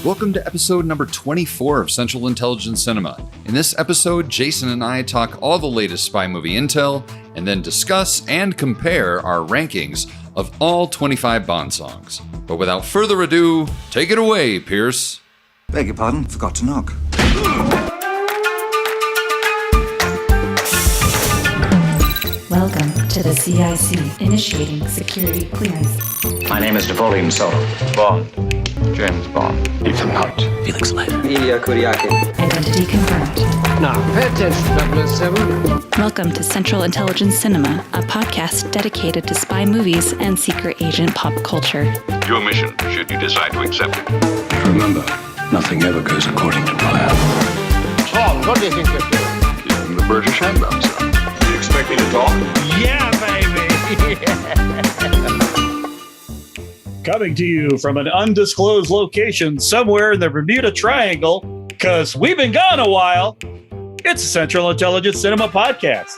Welcome to episode number 24 of Central Intelligence Cinema. In this episode, Jason and I talk all the latest spy movie intel and then discuss and compare our rankings of all 25 Bond songs. But without further ado, take it away, Pierce. Beg your pardon, forgot to knock. Welcome to the CIC, initiating security clearance. My name is Napoleon Solo. Bond. James Bond. Ethan Hunt. Felix Leiter. Ilya Kuryakin. Identity confirmed. Now, pay attention, 007. Welcome to Central Intelligence Cinema, a podcast dedicated to spy movies and secret agent pop culture. Your mission, should you decide to accept it. Remember, nothing ever goes according to plan. Tom, what do you think you're doing? Using the British handbag, sir. You expect me to talk? Yeah, baby! Coming to you from an undisclosed location somewhere in the Bermuda Triangle, because we've been gone a while, it's a Central Intelligence Cinema podcast.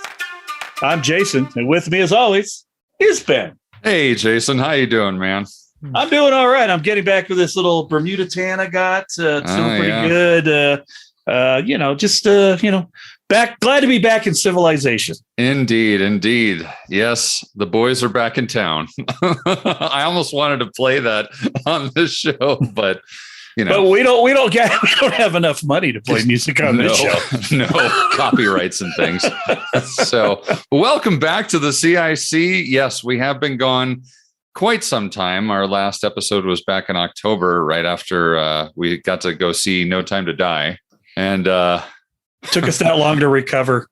I'm Jason, and with me as always is Ben. Hey, Jason. How you doing, man? I'm doing all right. I'm getting back with this little Bermuda tan I got. It's feeling pretty good. Back. Glad to be back in civilization. Indeed. Yes, the boys are back in town. I almost wanted to play that on this show, but but we don't have enough money to play music on this show. No copyrights and things. So, welcome back to the CIC. Yes, we have been gone quite some time. Our last episode was back in October, right after we got to go see No Time to Die, and took us that long to recover.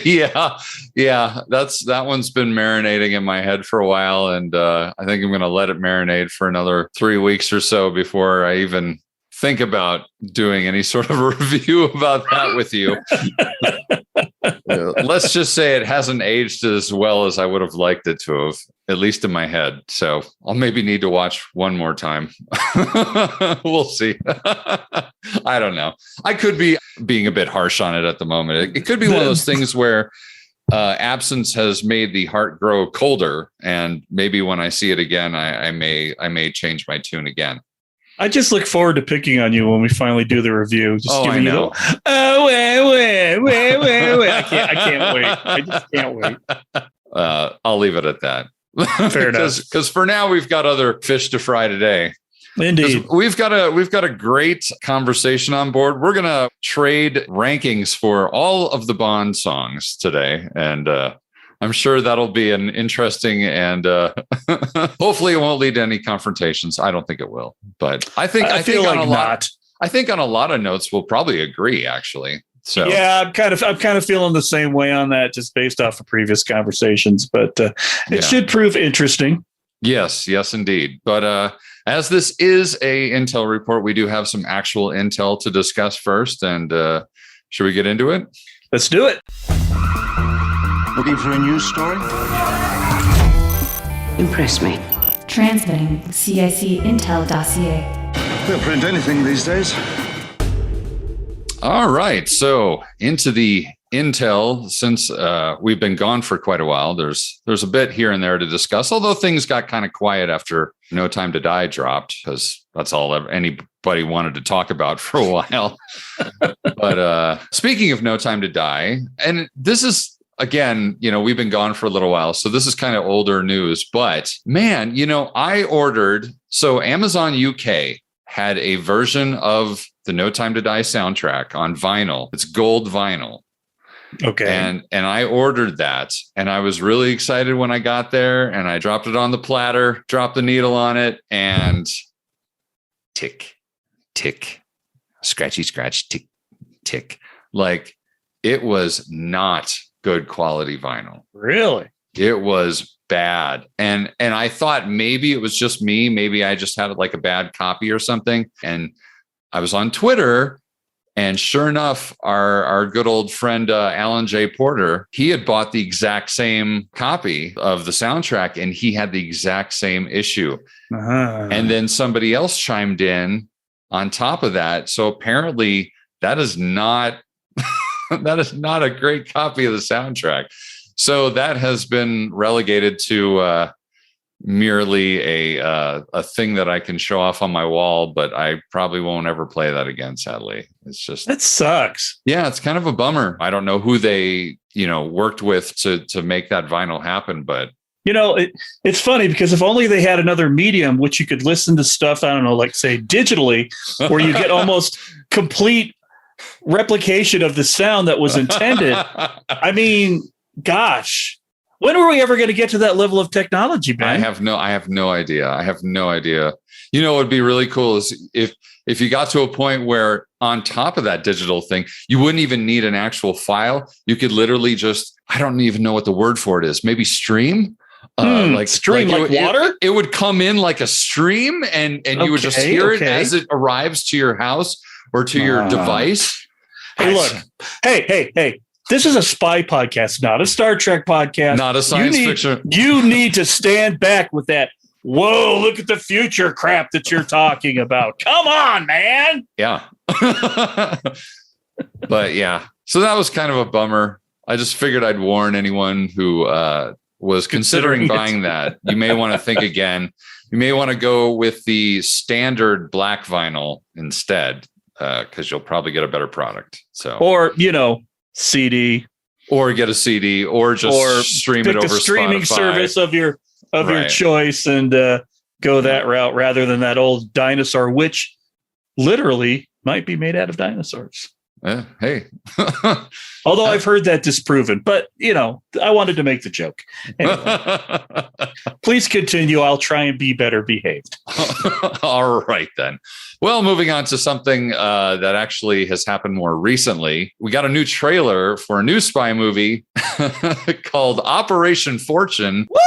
Yeah. That one's been marinating in my head for a while, and I think I'm going to let it marinate for another 3 weeks or so before I even think about doing any sort of a review about that with you. Let's just say it hasn't aged as well as I would have liked it to have, at least in my head. So I'll maybe need to watch one more time. We'll see. I don't know. I could be being a bit harsh on it at the moment. It could be one of those things where absence has made the heart grow colder, and maybe when I see it again, I may change my tune again. I just look forward to picking on you when we finally do the review. I know. Wait. I can't wait. I just can't wait. I'll leave it at that. Fair enough. Because for now, we've got other fish to fry today. Indeed. We've got a great conversation on board. We're going to trade rankings for all of the Bond songs today. And I'm sure that'll be an interesting and hopefully it won't lead to any confrontations. I don't think it will, but I think on a lot of notes we'll probably agree, actually. So yeah, I'm kind of feeling the same way on that, just based off of previous conversations. But it should prove interesting. Yes, indeed. But as this is a intel report, we do have some actual intel to discuss first. And should we get into it? Let's do it. Looking for a news story? Impress me. Transmitting CIC Intel dossier. They'll print anything these days. All right. So into the intel, since we've been gone for quite a while, there's a bit here and there to discuss, although things got kind of quiet after No Time to Die dropped, because that's all anybody wanted to talk about for a while. But speaking of No Time to Die, and this is, again, we've been gone for a little while, so this is kind of older news, but man, I ordered, so Amazon UK had a version of the No Time to Die soundtrack on vinyl. It's gold vinyl. Okay. And I ordered that, and I was really excited when I got there, and I dropped it on the platter, dropped the needle on it, and tick, tick, scratchy, scratch, tick, tick. Like, it was not good quality vinyl. Really? It was bad. And I thought maybe it was just me. Maybe I just had like a bad copy or something. And I was on Twitter, and sure enough, our good old friend, Alan J. Porter, he had bought the exact same copy of the soundtrack, and he had the exact same issue. Uh-huh. And then somebody else chimed in on top of that. So apparently that is not a great copy of the soundtrack. So that has been relegated to merely a thing that I can show off on my wall, but I probably won't ever play that again, sadly. It's just, that sucks. Yeah, it's kind of a bummer. I don't know who they, worked with to make that vinyl happen, but it's funny because if only they had another medium which you could listen to stuff, I don't know, like say digitally, where you get almost complete replication of the sound that was intended. I mean, gosh, when were we ever going to get to that level of technology, Ben? I have no idea. What would be really cool is if you got to a point where on top of that digital thing, you wouldn't even need an actual file. You could literally just, I don't even know what the word for it is. Maybe stream. Stream like water? It would come in like a stream and you would just hear it as it arrives to your house or to your device. Hey, look. Hey. This is a spy podcast, not a Star Trek podcast. Not a science fiction. You need to stand back with that. Whoa, look at the future crap that you're talking about. Come on, man. Yeah. But yeah, so that was kind of a bummer. I just figured I'd warn anyone who was considering buying that. You may want to think again. You may want to go with the standard black vinyl instead, because you'll probably get a better product. So, or CD, or get a CD, or just stream it over the streaming Spotify. Service of your choice, and go that route rather than that old dinosaur, which literally might be made out of dinosaurs. Hey, although I've heard that disproven, but I wanted to make the joke. Anyway, please continue. I'll try and be better behaved. All right, then. Well, moving on to something that actually has happened more recently. We got a new trailer for a new spy movie called Operation Fortune. Woo!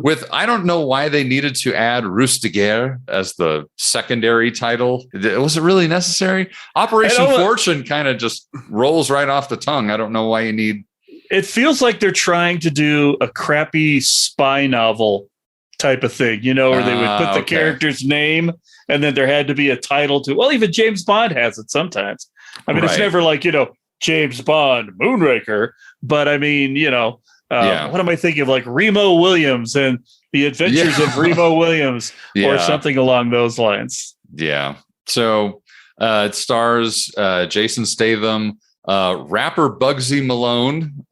With, I don't know why they needed to add Ruse de Guerre as the secondary title. Was it really necessary? Operation Fortune kind of just rolls right off the tongue. I don't know why you need. It feels like they're trying to do a crappy spy novel type of thing, where they would put the character's name and then there had to be a title to, well, even James Bond has it sometimes. I mean, It's never like, James Bond, Moonraker, but I mean, what am I thinking of? Like Remo Williams and the Adventures of Remo Williams or something along those lines. Yeah. So it stars Jason Statham, rapper Bugsy Malone,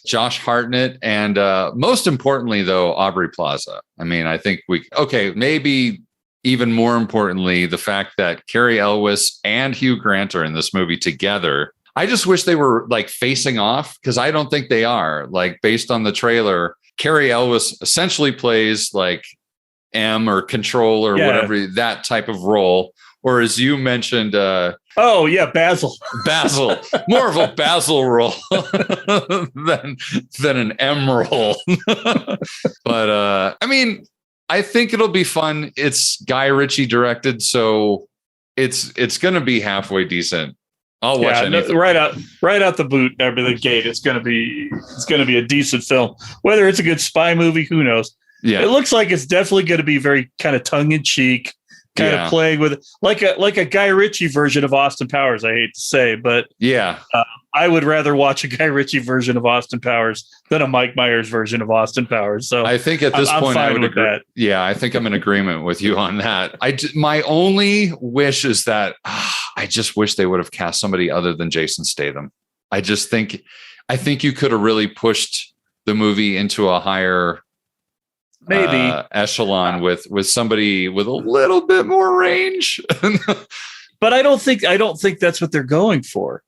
Josh Hartnett, and most importantly, though, Aubrey Plaza. I mean, I think maybe even more importantly, the fact that Cary Elwes and Hugh Grant are in this movie together. I just wish they were like facing off, because I don't think they are. Like, based on the trailer, Cary Elwes essentially plays like M or Control or whatever, that type of role. Or as you mentioned, Basil. Basil, more of a Basil role than an M role. But I mean, I think it'll be fun. It's Guy Ritchie directed, so it's going to be halfway decent. I'll watch anything. Right out the boot, the gate. It's gonna be a decent film. Whether it's a good spy movie, who knows? Yeah, it looks like it's definitely going to be very kind of tongue in cheek, kind of playing with like a Guy Ritchie version of Austin Powers. I hate to say, but I would rather watch a Guy Ritchie version of Austin Powers than a Mike Myers version of Austin Powers. So I think at this point I would agree. That. Yeah, I think I'm in agreement with you on that. My only wish is that I just wish they would have cast somebody other than Jason Statham. I think you could have really pushed the movie into a higher echelon with somebody with a little bit more range. But I don't think that's what they're going for.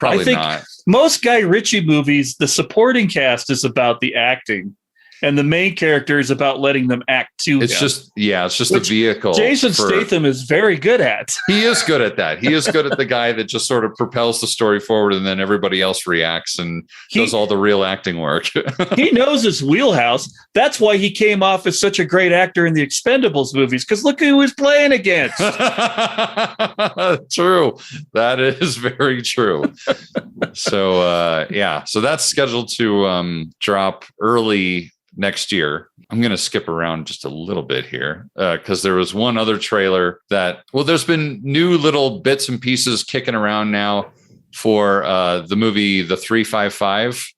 Probably I think not. Most Guy Ritchie movies, the supporting cast is about the acting, and the main character is about letting them act to it's him. It's just a vehicle. Jason Statham is very good at. He is good at that. He is good at the guy that just sort of propels the story forward, and then everybody else reacts and does all the real acting work. He knows his wheelhouse. That's why he came off as such a great actor in the Expendables movies, because look who he was playing against. True. That is very true. So, so that's scheduled to drop early next year. I'm going to skip around just a little bit here because there was one other trailer there's been new little bits and pieces kicking around now for the movie The 355.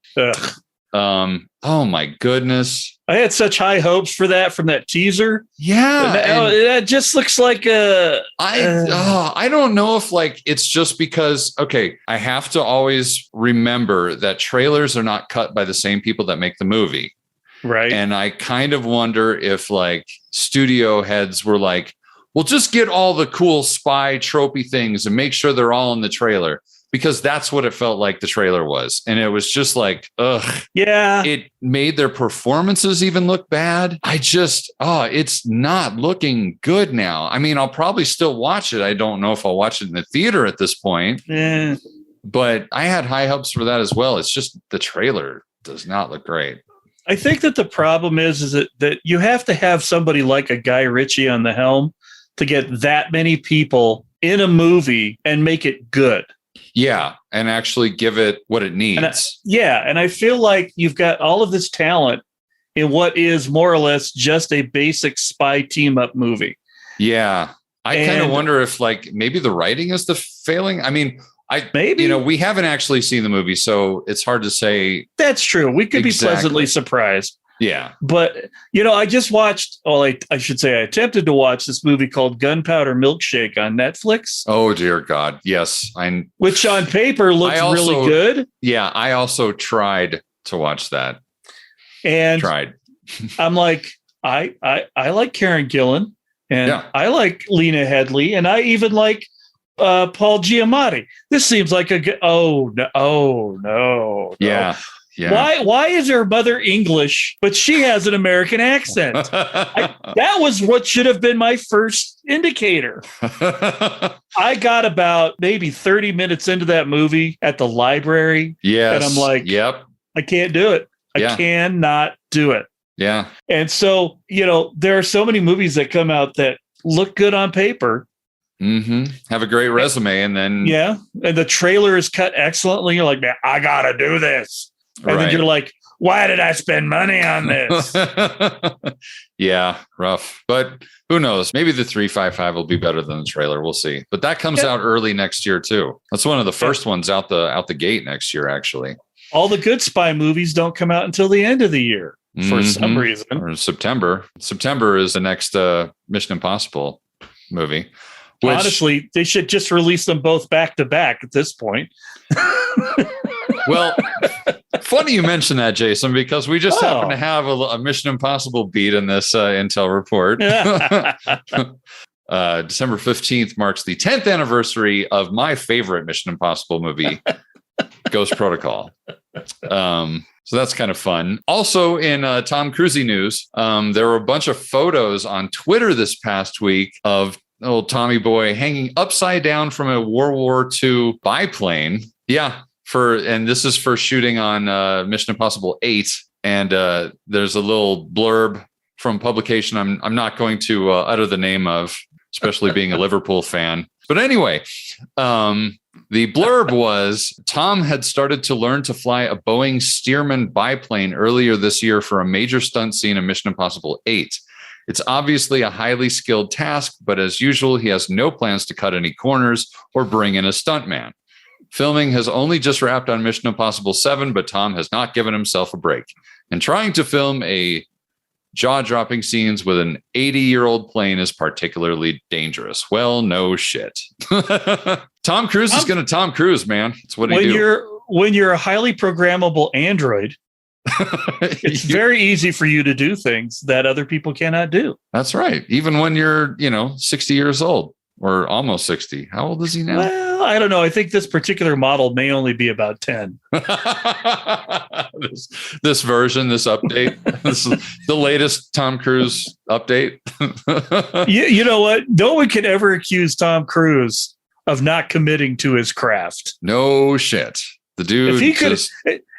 Oh my goodness. I had such high hopes for that from that teaser. Yeah. That just looks like I don't know if like it's just because, okay, I have to always remember that trailers are not cut by the same people that make the movie. Right. And I kind of wonder if like studio heads were like, well, just get all the cool spy tropey things and make sure they're all in the trailer. Because that's what it felt like the trailer was. And it was just like, ugh. Yeah. It made their performances even look bad. It's not looking good now. I mean, I'll probably still watch it. I don't know if I'll watch it in the theater at this point. But I had high hopes for that as well. It's just the trailer does not look great. I think that the problem is that you have to have somebody like a Guy Ritchie on the helm to get that many people in a movie and make it good. Yeah, and actually give it what it needs. And I feel like you've got all of this talent in what is more or less just a basic spy team-up movie. Yeah, I kind of wonder if like maybe the writing is the failing. I mean, we haven't actually seen the movie, so it's hard to say. That's true. We could be pleasantly surprised. Yeah. But, I just watched, I should say I attempted to watch this movie called Gunpowder Milkshake on Netflix. Oh, dear God. Yes. Which on paper looks really good. Yeah. I also tried to watch that. And I'm like, I like Karen Gillan and I like Lena Headey and I even like Paul Giamatti. This seems like no. Yeah. Yeah. Why is her mother English, but she has an American accent? That was what should have been my first indicator. I got about maybe 30 minutes into that movie at the library. Yes. And I'm like, yep, I can't do it. I cannot do it. Yeah. And so, there are so many movies that come out that look good on paper. Mm-hmm. Have a great resume. And then. Yeah. And the trailer is cut excellently. You're like, man, I got to do this. And then you're like, why did I spend money on this? Yeah, rough. But who knows? Maybe the 355 will be better than the trailer. We'll see. But that comes out early next year, too. That's one of the first ones out the gate next year, actually. All the good spy movies don't come out until the end of the year for some reason. Or September. September is the next Mission Impossible movie. Honestly, they should just release them both back to back at this point. Well, funny you mention that, Jason, because we just happen to have a Mission Impossible beat in this Intel report. December 15th marks the 10th anniversary of my favorite Mission Impossible movie, Ghost Protocol. So that's kind of fun. Also in Tom Cruise news, there were a bunch of photos on Twitter this past week of old Tommy Boy hanging upside down from a World War II biplane. Yeah. And this is for shooting on Mission Impossible 8. And there's a little blurb from publication I'm not going to utter the name of, especially being a Liverpool fan. But anyway, the blurb was Tom had started to learn to fly a Boeing Stearman biplane earlier this year for a major stunt scene in Mission Impossible 8. It's obviously a highly skilled task, but as usual, he has no plans to cut any corners or bring in a stuntman. Filming has only just wrapped on Mission Impossible 7, but Tom has not given himself a break. And trying to film a jaw-dropping scenes with an 80-year-old plane is particularly dangerous. Well, no shit. Tom Cruise is going to Tom Cruise, man. It's what he do. When you're a highly programmable android, it's very easy for you to do things that other people cannot do. That's right. Even when you're, 60 years old or almost 60. How old is he now? Well, I don't know. I think this particular model may only be about 10. this version, this update, this is the latest Tom Cruise update. You know what? No one can ever accuse Tom Cruise of not committing to his craft. No shit. The dude,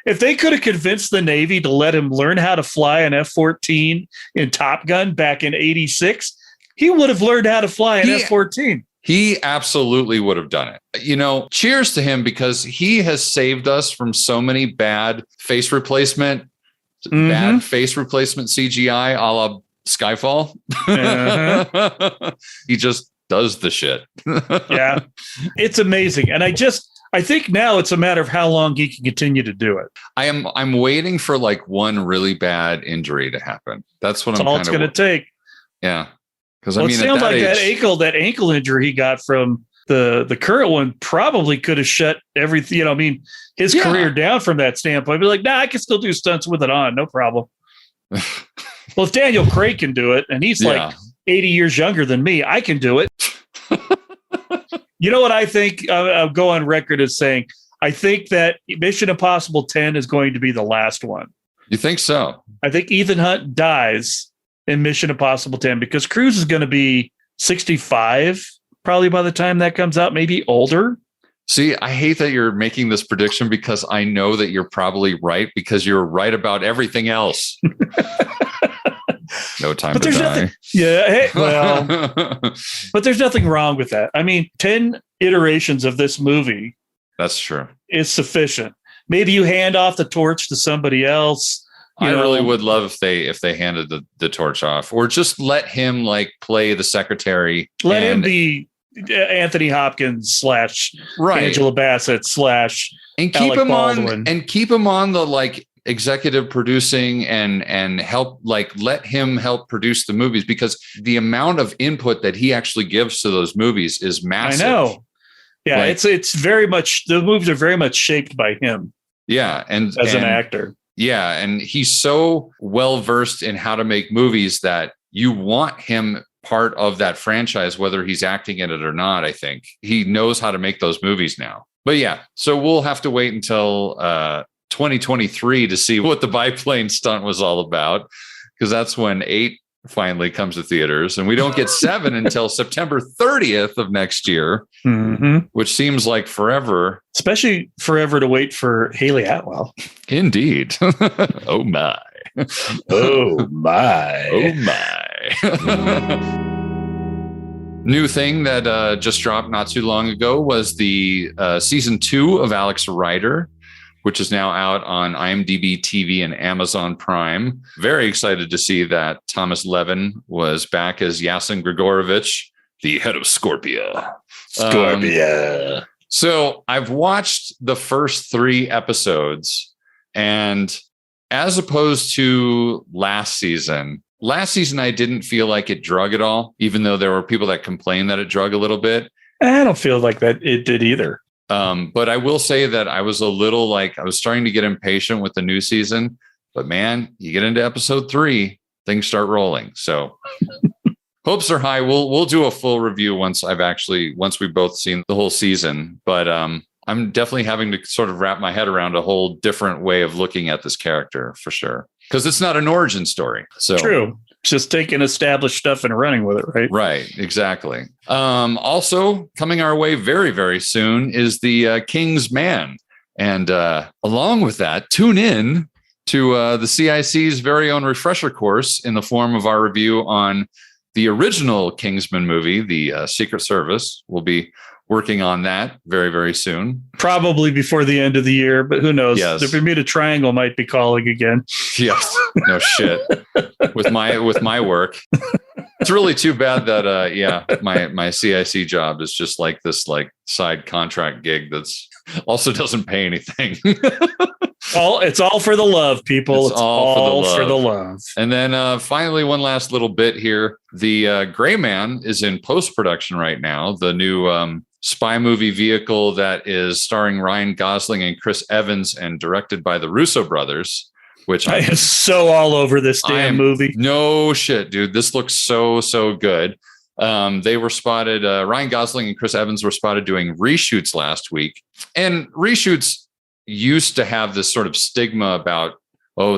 if they could have convinced the Navy to let him learn how to fly an F-14 in Top Gun back in '86, he would have learned how to fly an F-14. He absolutely would have done it. Cheers to him, because he has saved us from so many bad face replacement CGI a la Skyfall. Uh-huh. He just does the shit. Yeah, it's amazing. And I think now it's a matter of how long he can continue to do it. I'm waiting for like one really bad injury to happen. That's what That's I'm all kind it's of going to take. Yeah. Because Well, I mean, it sounds at like age, that ankle injury he got from the current one probably could have shut everything. I mean, his career down from that standpoint. Be like, nah, I can still do stunts with it on, no problem. Well, if Daniel Craig can do it, and he's like 80 years younger than me, I can do it. You know what I think? I'll go on record as saying I think that Mission Impossible 10 is going to be the last one. You think so? I think Ethan Hunt dies in Mission Impossible 10 because Cruise is going to be 65 probably by the time that comes out, maybe older. See, I hate that you're making this prediction because I know that you're probably right because you're right about everything else. No time to die. Nothing, hey, well, but there's nothing wrong with that. I mean, 10 iterations of this movie. That's true. Is sufficient. Maybe you hand off the torch to somebody else. I really would love if they handed the torch off, or just let him like play the secretary. Let him be Anthony Hopkins / Angela Bassett / and keep Alec him Baldwin. on and keep him on the like executive producing and help let him help produce the movies because the amount of input that he actually gives to those movies is massive. I know. Yeah, like, it's very much the movies are very much shaped by him. Yeah, and as an actor. Yeah, and he's so well versed in how to make movies that you want him part of that franchise, whether he's acting in it or not. I think he knows how to make those movies now. But yeah, so we'll have to wait until 2023 to see what the biplane stunt was all about, because that's when 8 finally comes to theaters, and we don't get 7 until September 30th of next year, which seems like forever. Especially forever to wait for Haley Atwell. Indeed. Oh my. Oh my. Oh my. New thing that just dropped not too long ago was the season 2 of Alex Rider, which is now out on IMDb TV and Amazon Prime. Very excited to see that Thomas Levin was back as Yasin Grigorovich, the head of Scorpia. So I've watched the first 3 episodes, and as opposed to last season I didn't feel like it drug at all, even though there were people that complained that it drug a little bit. I don't feel like that it did either. But I will say that I was a little I was starting to get impatient with the new season, but man, you get into episode 3, things start rolling. So hopes are high. We'll do a full review once we've both seen the whole season. But I'm definitely having to sort of wrap my head around a whole different way of looking at this character for sure. Because it's not an origin story. So true. Just taking established stuff and running with it, right? Right, exactly. Also coming our way very, very soon is the King's Man. And along with that, tune in to the CIC's very own refresher course in the form of our review on the original Kingsman movie, the Secret Service. We'll be working on that very, very soon. Probably before the end of the year, but who knows? Yes. The Bermuda Triangle might be calling again. Yes. No shit. With my work. It's really too bad that my CIC job is just like this side contract gig that's also doesn't pay anything. It's all for the love, people. It's all for the love. And then finally, one last little bit here. The Gray Man is in post-production right now. The new spy movie vehicle that is starring Ryan Gosling and Chris Evans and directed by the Russo brothers, which I am so all over this damn movie. No shit, dude. This looks so good. They were spotted, Ryan Gosling and Chris Evans were spotted doing reshoots last week. And reshoots used to have this sort of stigma about,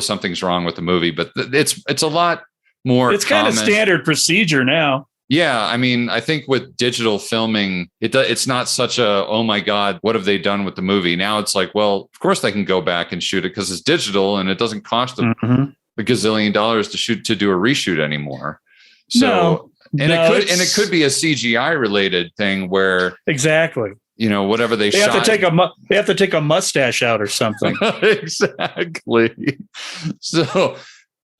something's wrong with the movie, but it's a lot more. It's kind of standard procedure now. Yeah, I mean, I think with digital filming, it's not such a, oh my God, what have they done with the movie? Now it's like, well, of course they can go back and shoot it because it's digital and it doesn't cost them a gazillion dollars to do a reshoot anymore. So it could be a CGI related thing where exactly, whatever they shot. They have to take a mustache out or something. Exactly. So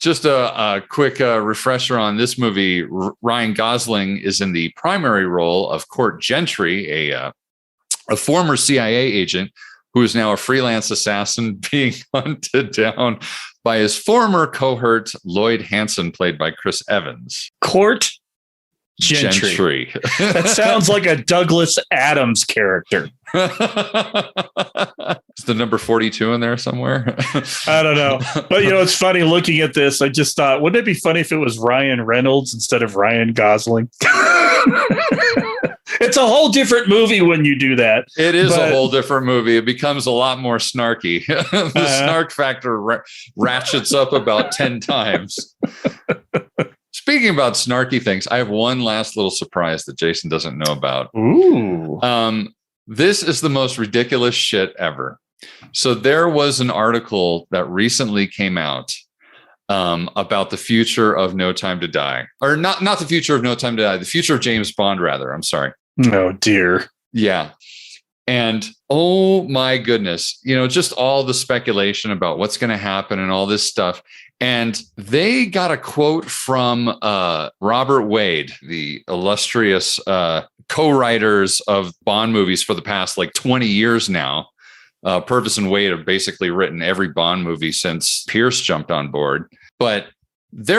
just a quick refresher on this movie. Ryan Gosling is in the primary role of Court Gentry, a a former CIA agent who is now a freelance assassin being hunted down by his former cohort, Lloyd Hansen, played by Chris Evans. Court Gentry. That sounds like a Douglas Adams character. Is the number 42 in there somewhere? I don't know. But, it's funny looking at this. I just thought, wouldn't it be funny if it was Ryan Reynolds instead of Ryan Gosling? It's a whole different movie when you do that. It is a whole different movie. It becomes a lot more snarky. The snark factor ratchets up about 10 times. Speaking about snarky things, I have one last little surprise that Jason doesn't know about. Ooh. This is the most ridiculous shit ever. So there was an article that recently came out about the future of No Time to Die. Or not the future of No Time to Die, the future of James Bond, rather. I'm sorry. Oh, dear. Yeah. And oh my goodness, just all the speculation about what's going to happen and all this stuff. And they got a quote from Robert Wade, the illustrious co-writers of Bond movies for the past 20 years now. Purvis and Wade have basically written every Bond movie since Pierce jumped on board. But they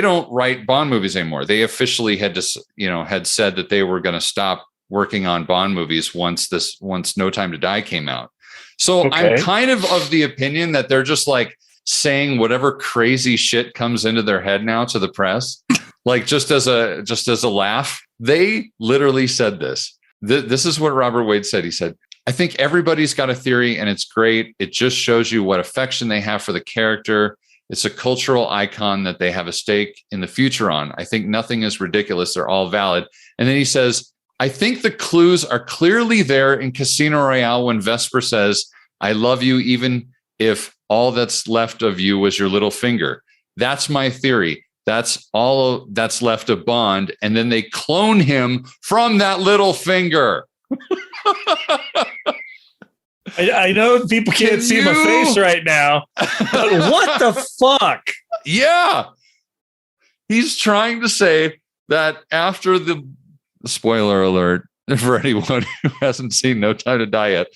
don't write Bond movies anymore. They officially had said that they were going to stop working on Bond movies once No Time to Die came out. So okay. I'm kind of the opinion that they're just saying whatever crazy shit comes into their head now to the press, just as a laugh. They literally said this. This is what Robert Wade said. He said, "I think everybody's got a theory and it's great. It just shows you what affection they have for the character. It's a cultural icon that they have a stake in the future on. I think nothing is ridiculous. They're all valid." And then he says, "I think the clues are clearly there in Casino Royale when Vesper says, 'I love you,' even if all that's left of you was your little finger. That's my theory. That's all that's left of Bond." And then they clone him from that little finger. I know people can't see my face right now, but what the fuck? Yeah. He's trying to say that after the spoiler alert for anyone who hasn't seen No Time to Die yet.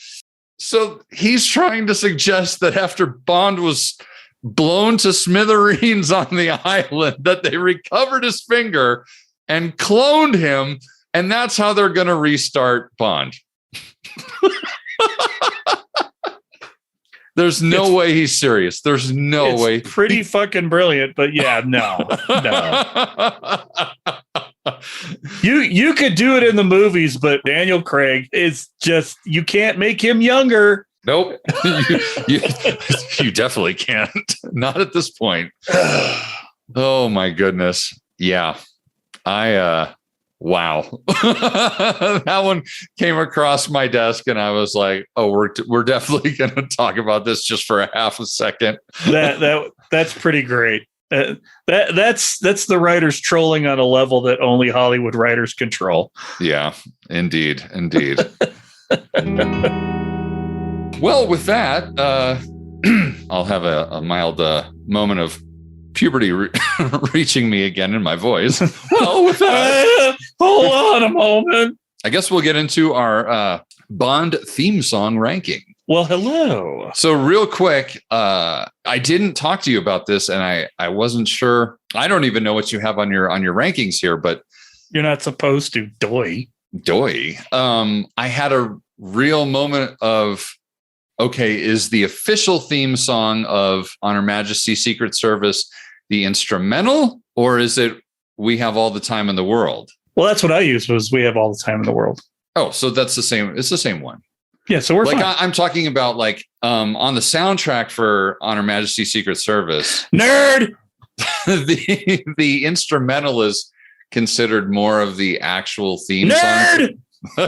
So he's trying to suggest that after Bond was blown to smithereens on the island, that they recovered his finger and cloned him, and that's how they're going to restart Bond. There's no way he's serious. There's no way. Pretty fucking brilliant, but yeah, no. You could do it in the movies, but Daniel Craig is just, you can't make him younger. Nope. You definitely can't. Not at this point. Oh my goodness. Yeah. Wow. That one came across my desk and I was like, oh, we're definitely going to talk about this just for a half a second. That's pretty great. That's the writers trolling on a level that only Hollywood writers control. Yeah, indeed. Well, with that, I'll have a mild moment of puberty reaching me again in my voice. Well, with that, hold on a moment. I guess we'll get into our Bond theme song ranking. Well, hello. So real quick, I didn't talk to you about this, and I wasn't sure. I don't even know what you have on your rankings here, but you're not supposed to. Doy. I had a real moment of, okay, is the official theme song of On Her Majesty's Secret Service the instrumental, or is it We Have All the Time in the World? Well, that's what I used, was We Have All the Time in the World. Oh, so that's the same. It's the same one. Yeah, so we're fine. I'm talking about on the soundtrack for On Her Majesty's Secret Service. Nerd! the instrumental is considered more of the actual theme Nerd! song.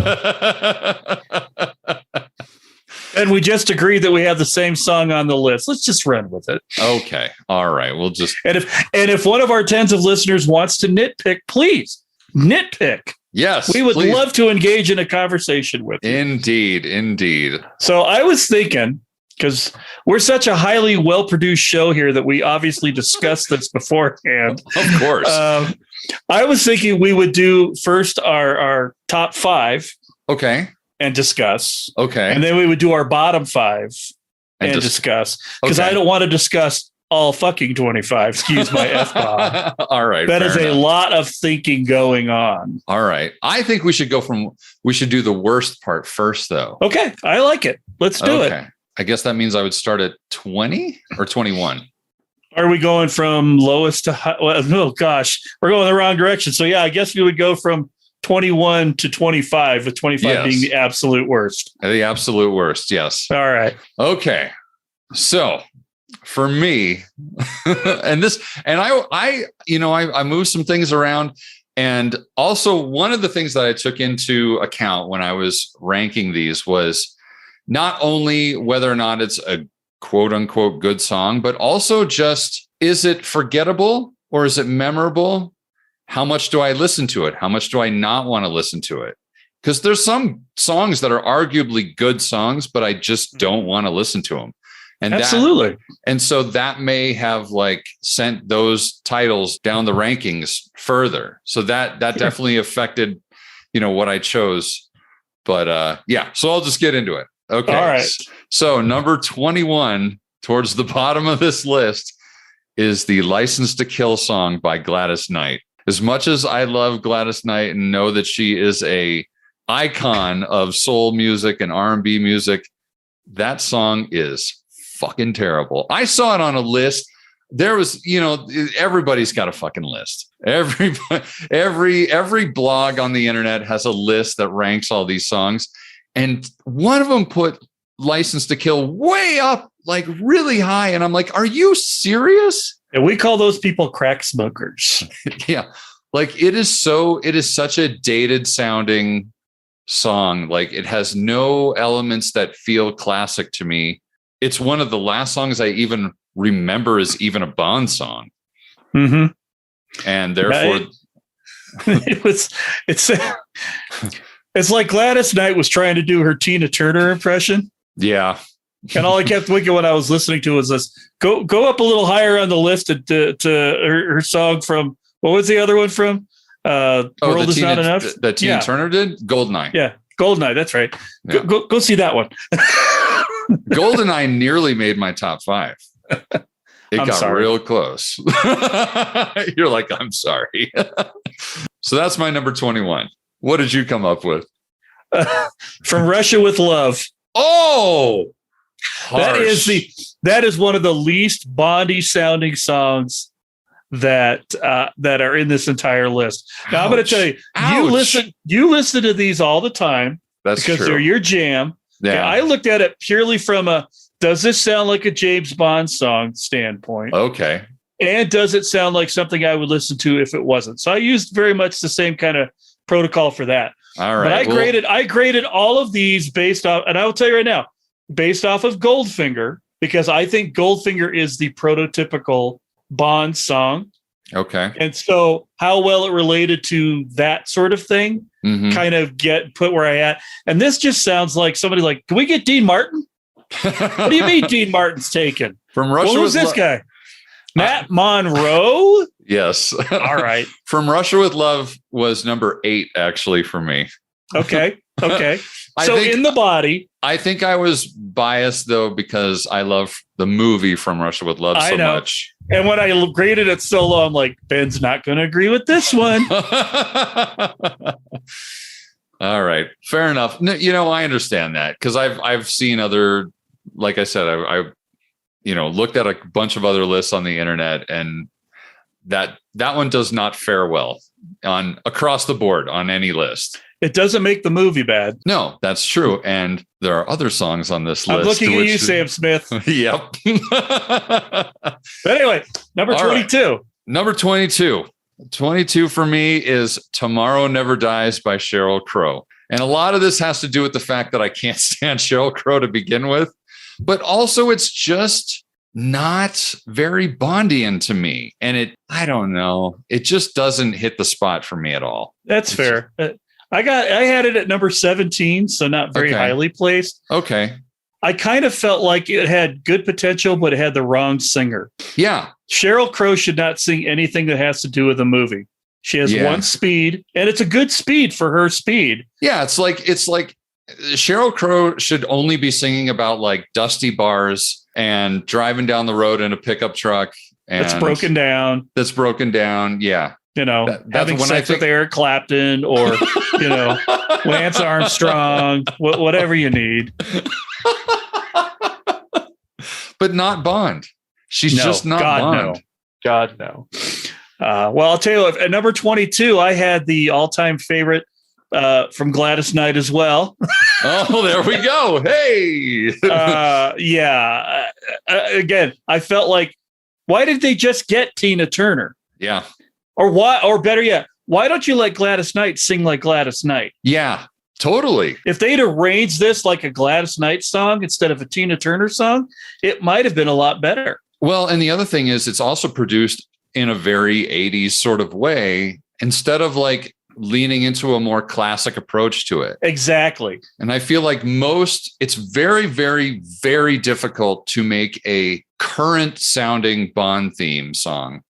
And we just agreed that we have the same song on the list. Let's just run with it. Okay. All right. We'll just. And if one of our tens of listeners wants to nitpick, please nitpick. Yes. We would love to engage in a conversation with you. Indeed. So I was thinking, because we're such a highly well-produced show here that we obviously discussed this beforehand. Of course. I was thinking we would do first our top 5. Okay. and discuss. Okay. And then we would do our bottom 5 and discuss. Because I don't want to discuss all fucking 25. Excuse my F-bomb. All right. That is a lot of thinking going on. All right. I think we should do the worst part first, though. Okay. I like it. Let's do it. I guess that means I would start at 20 or 21. Are we going from lowest to high? Well, oh gosh, we're going the wrong direction. So yeah, I guess we would go from 21 to 25, with 25 being the absolute worst. The absolute worst. Yes. All right. Okay. So for me, I moved some things around. And also one of the things that I took into account when I was ranking these was not only whether or not it's a quote unquote good song, but also just, is it forgettable or is it memorable? How much do I listen to it? How much do I not want to listen to it? Because there's some songs that are arguably good songs, but I just don't want to listen to them. And absolutely. And so that may have like sent those titles down the rankings further. So that definitely affected, what I chose. But so I'll just get into it. Okay. All right. So number 21 towards the bottom of this list is the License to Kill song by Gladys Knight. As much as I love Gladys Knight and know that she is a icon of soul music and R&B music, that song is fucking terrible. I saw it on a list. There was, everybody's got a fucking list. Every blog on the internet has a list that ranks all these songs. And one of them put License to Kill way up, like really high. And I'm like, are you serious? And we call those people crack smokers. Yeah. Like it is such a dated sounding song. Like it has no elements that feel classic to me. It's one of the last songs I even remember as even a Bond song. Mm-hmm. And therefore it's like Gladys Knight was trying to do her Tina Turner impression. Yeah. And all I kept thinking when I was listening to was this, go up a little higher on the list to her song from, what was the other one from? World Is Not Enough? That Tina Turner did? Goldeneye. Yeah, Goldeneye, that's right. Yeah. Go see that one. Goldeneye nearly made my top 5. It got real close. You're like, I'm sorry. So that's my number 21. What did you come up with? From Russia with Love. Oh, harsh. That is one of the least Bondy sounding songs that are in this entire list. Now I'm going to tell you, you listen to these all the time. That's because true. They're your jam. Yeah. I looked at it purely from does this sound like a James Bond song standpoint? Okay. And does it sound like something I would listen to if it wasn't? So I used very much the same kind of protocol for that. All right. But I graded all of these based off, and I will tell you right now, based off of Goldfinger, because I think Goldfinger is the prototypical Bond song. Okay. And so how well it related to that sort of thing kind of put where I at. And this just sounds like somebody like, can we get Dean Martin? What do you mean Dean Martin's taken? From Russia. Who's this guy? Matt Monroe? Yes. All right. From Russia with Love was number 8, actually, for me. Okay. So in the body. I think I was biased, though, because I love the movie From Russia with Love so much. And when I graded it so low, I'm like, Ben's not going to agree with this one. All right. Fair enough. No, I understand that because I've seen other, like I said, I looked at a bunch of other lists on the internet, and that one does not fare well across the board on any list. It doesn't make the movie bad. No, that's true. And there are other songs on this list. I'm looking at you, Sam Smith. Yep. But anyway, number 22. Right. Number 22. 22 for me is Tomorrow Never Dies by Sheryl Crow. And a lot of this has to do with the fact that I can't stand Sheryl Crow to begin with. But also it's just not very Bondian to me. And I don't know. It just doesn't hit the spot for me at all. That's fair. I had it at number 17, so not very highly placed. Okay. I kind of felt like it had good potential, but it had the wrong singer. Yeah. Sheryl Crow should not sing anything that has to do with the movie. She has one speed, and it's a good speed for her speed. Yeah, it's like Sheryl Crow should only be singing about like dusty bars and driving down the road in a pickup truck. And That's broken down. Yeah. You know, that's having when sex with Eric Clapton or, you know, Lance Armstrong, whatever you need. But not Bond. She's just not Bond. No. God, no. Well, I'll tell you what, at number 22, I had the all-time favorite from Gladys Knight as well. Oh, there we go. Hey. Yeah. Again, I felt like, why did they just get Tina Turner? Yeah. Or why? Or better yet, why don't you let Gladys Knight sing like Gladys Knight? Yeah, totally. If they'd arranged this like a Gladys Knight song instead of a Tina Turner song, it might have been a lot better. Well, and the other thing is it's also produced in a very 80s sort of way instead of like leaning into a more classic approach to it. Exactly. And I feel like it's very, very, very difficult to make a current sounding Bond theme song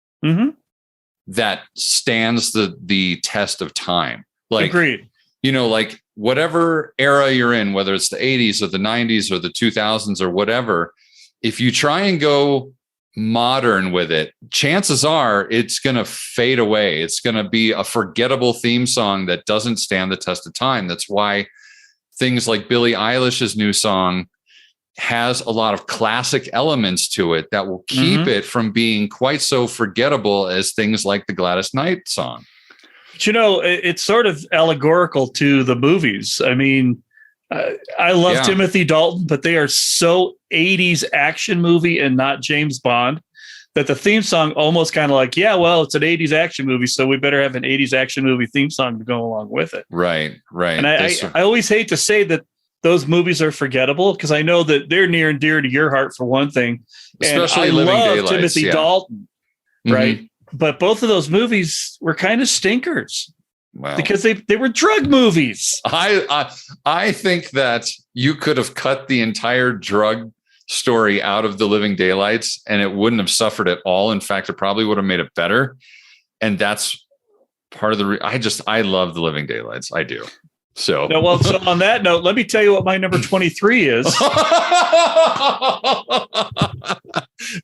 that stands the test of time. Like, agreed. You know, like whatever era you're in, whether it's the 80s or the 90s or the 2000s or whatever, if you try and go modern with it, chances are it's going to fade away. It's going to be a forgettable theme song that doesn't stand the test of time. That's why things like Billie Eilish's new song has a lot of classic elements to it that will keep it from being quite so forgettable as things like the Gladys Knight song. But, you know, it's sort of allegorical to the movies. I mean, I love Timothy Dalton, but they are so 80s action movie and not James Bond that the theme song almost kind of like, yeah, well, it's an 80s action movie, so we better have an 80s action movie theme song to go along with it. Right. And I always hate to say that those movies are forgettable because I know that they're near and dear to your heart for one thing. Especially and I Living love Daylights, Timothy Dalton, right? But both of those movies were kind of stinkers. Well, because they were drug movies. I think that you could have cut the entire drug story out of the Living Daylights and it wouldn't have suffered at all. In fact, it probably would have made it better. And that's part of the I love the Living Daylights. I do. So, no, well, so on that note, let me tell you what my number 23 is.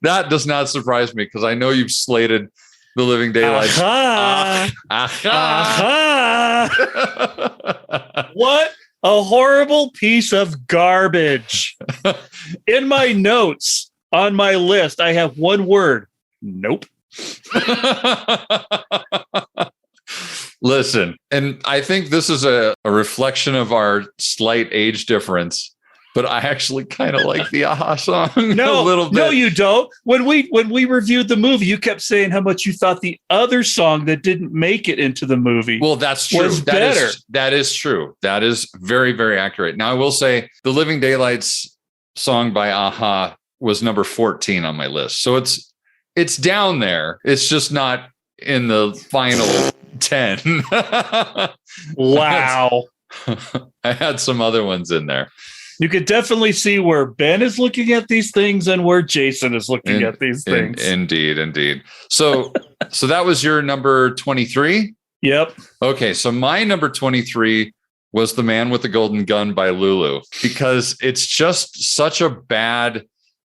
That does not surprise me because I know you've slated the Living Daylights. What a horrible piece of garbage. In my notes on my list, I have one word. Nope. Listen, and I think this is a reflection of our slight age difference, but I actually kind of like the Aha song a little bit. No, you don't. When we reviewed the movie, you kept saying how much you thought the other song that didn't make it into the movie that's true. Was better. That is true. That is very, very accurate. Now, I will say the Living Daylights song by Aha was number 14 on my list. So it's down there. It's just not in the final 10. Wow. I had some other ones in there. You could definitely see where Ben is looking at these things and where Jason is looking at these things. Indeed. So that was your number 23? Yep. Okay, so my number 23 was The Man with the Golden Gun by Lulu because it's just such a bad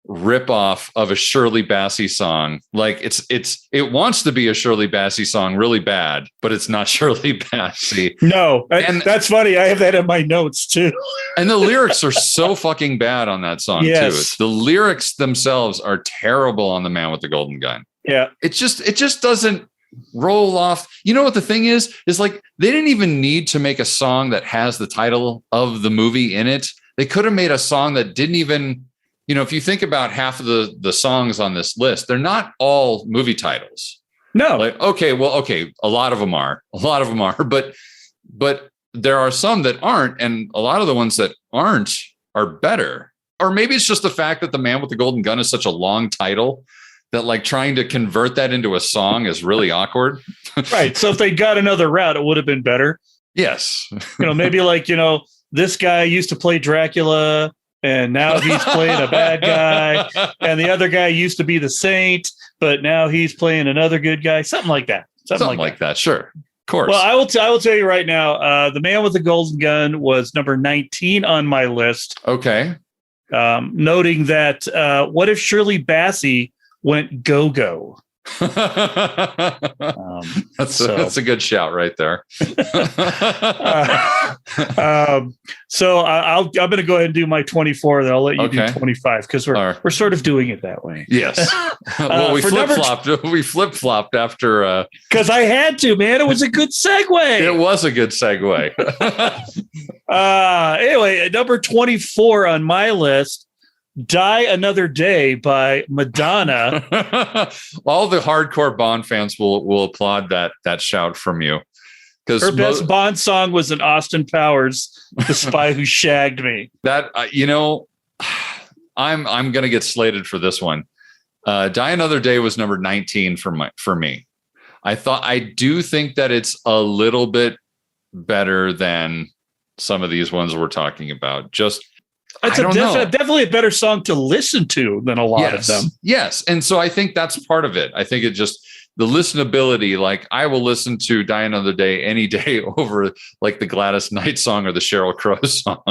ripoff of a Shirley Bassey song. Like it wants to be a Shirley Bassey song really bad, but it's not Shirley Bassey. No, that's funny. I have that in my notes too. And the lyrics are so fucking bad on that song too. The lyrics themselves are terrible on The Man with the Golden Gun. Yeah. It just doesn't roll off. You know what the thing is like they didn't even need to make a song that has the title of the movie in it. They could have made a song that didn't even, you know, if you think about half of the songs on this list, they're not all movie titles. No. Like, okay, a lot of them are, but there are some that aren't. And a lot of the ones that aren't are better. Or maybe it's just the fact that The Man with the Golden Gun is such a long title that like trying to convert that into a song is really awkward. Right. So if they got another route, it would have been better. Yes. Maybe like, this guy used to play Dracula and now he's playing a bad guy. And the other guy used to be the saint, but now he's playing another good guy. Something like that. Something like that. Sure. course. Well, I will tell you right now, The Man with the Golden Gun was number 19 on my list. Okay. Noting that what if Shirley Bassey went go-go? That's a good shout right there. So I'm going to go ahead and do my 24, then I'll let you do 25 because we're sort of doing it that way. Yes. Well, we flip-flopped after because I had to, man. It was a good segue. It was a good segue. Anyway, number 24 on my list, Die Another Day by Madonna. All the hardcore Bond fans will applaud that shout from you. Because her best Bond song was an Austin Powers, The Spy Who Shagged Me. That I'm gonna get slated for this one. Die Another Day was number 19 for me. I do think that it's a little bit better than some of these ones we're talking about. It's definitely a better song to listen to than a lot of them. Yes. And so I think that's part of it. I think it just the listenability, like I will listen to Die Another Day any day over like the Gladys Knight song or the Sheryl Crow song.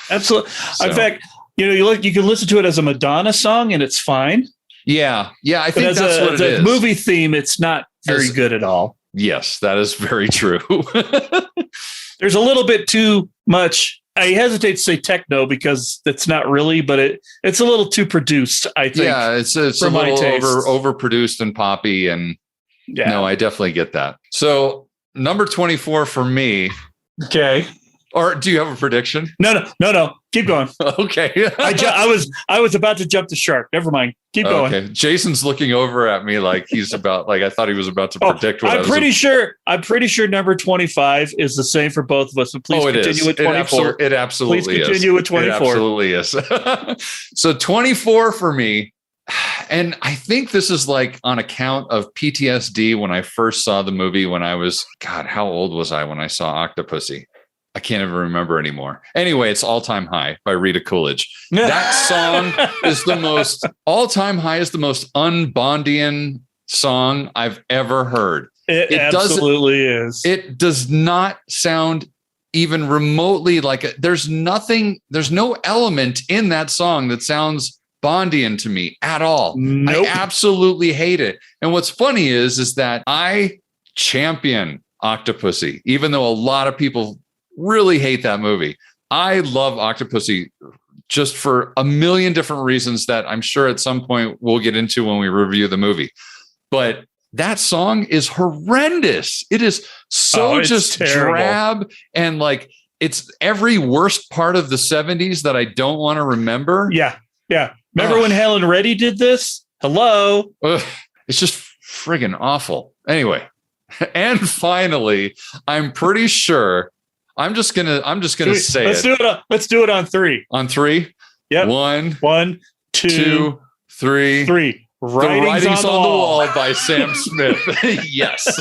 Absolutely. So. In fact, you can listen to it as a Madonna song and it's fine. Yeah. Yeah. I think that's what it is. Movie theme, it's not very good at all. Yes, that is very true. There's a little bit too much. I hesitate to say techno because it's not really, but it's a little too produced, I think. Yeah, it's a little overproduced and poppy. And no, I definitely get that. So number 24 for me. Okay. Or do you have a prediction? No. Keep going. Okay. I was about to jump the shark. Never mind. Keep going. Okay. Jason's looking over at me like he's about I thought he was about to predict what I'm pretty sure number 25 is the same for both of us. So please continue with 24. It absolutely is. Please continue with 24. It absolutely is. So 24 for me. And I think this is like on account of PTSD when I first saw the movie when I was, God, how old was I when I saw Octopussy? I can't even remember anymore. Anyway, it's All Time High by Rita Coolidge. That song is the most All Time High is the most un-Bondian song I've ever heard. It absolutely is. It does not sound even remotely like there's no element in that song that sounds Bondian to me at all. Nope. I absolutely hate it. And what's funny is that I champion Octopussy, even though a lot of people really hate that movie. I love Octopussy just for a million different reasons that I'm sure at some point we'll get into when we review the movie. But that song is horrendous. It is just terrible. Drab and like it's every worst part of the 70s that I don't want to remember. Yeah. Remember when Helen Reddy did this? Hello. It's just friggin' awful. Anyway, and finally, I'm pretty sure I'm just gonna say let's do it on 3. On 3? Yep. 1, 2, 3. 3. Writings on the Wall by Sam Smith. Yes.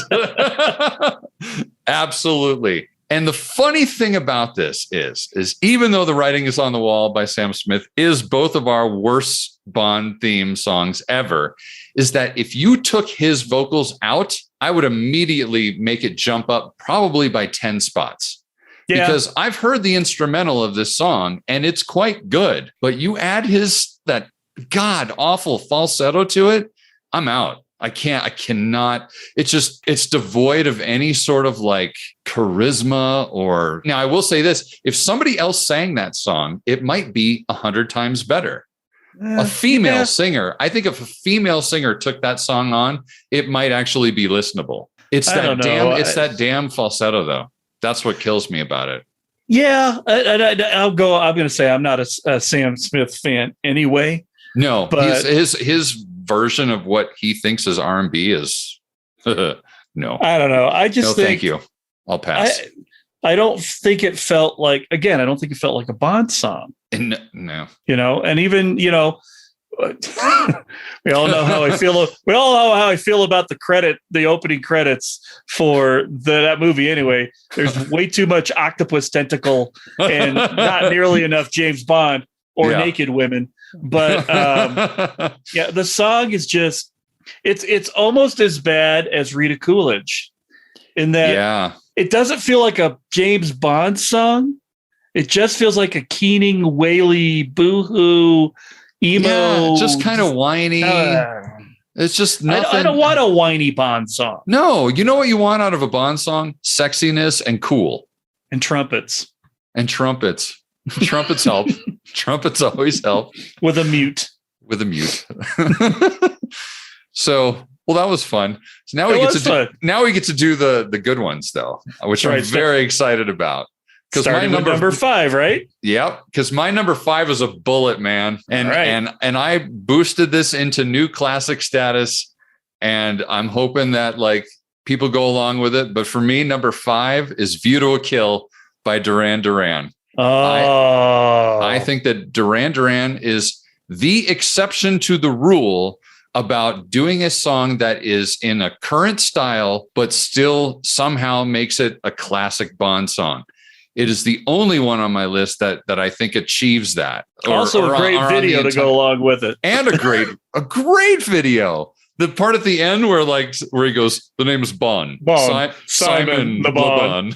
Absolutely. And the funny thing about this is even though The Writing is on the Wall by Sam Smith is both of our worst Bond theme songs ever, is that if you took his vocals out, I would immediately make it jump up probably by 10 spots. Yeah. Because I've heard the instrumental of this song and it's quite good, but you add that god awful falsetto to it, I'm out. I cannot. It's devoid of any sort of like charisma or. Now I will say this, if somebody else sang that song, it might be 100 times better. A female singer. I think if a female singer took that song on, it might actually be listenable. It's that damn falsetto though. That's what kills me about it. Yeah, I'm going to say I'm not a Sam Smith fan anyway. No, but his version of what he thinks is R&B is no. I don't know. I just think, thank you. I'll pass. I don't think it felt like a Bond song. No. And even we all know how I feel. We all know how I feel about the opening credits for that movie. Anyway, there's way too much octopus tentacle and not nearly enough James Bond or naked women. But the song is just it's almost as bad as Rita Coolidge. in that Yeah. it doesn't feel like a James Bond song. It just feels like a keening, waily, boohoo, emo. Yeah, just kind of whiny. It's just nothing. I don't want a whiny Bond song. No, you know what you want out of a Bond song? Sexiness and cool. And trumpets. And trumpets. Trumpets help. Trumpets always help. With a mute. So, well, that was fun. So now we get to do the good ones though, which I'm very excited about. Because my number 5, right? Yep. Because my number 5 is a bullet, man. And I boosted this into new classic status. And I'm hoping that like people go along with it. But for me, number 5 is View to a Kill by Duran Duran. Oh, I think that Duran Duran is the exception to the rule about doing a song that is in a current style, but still somehow makes it a classic Bond song. It is the only one on my list that I think achieves that. Also a great video to go along with it. And a great video. The part at the end where he goes, the name is Bond. Simon the Bond.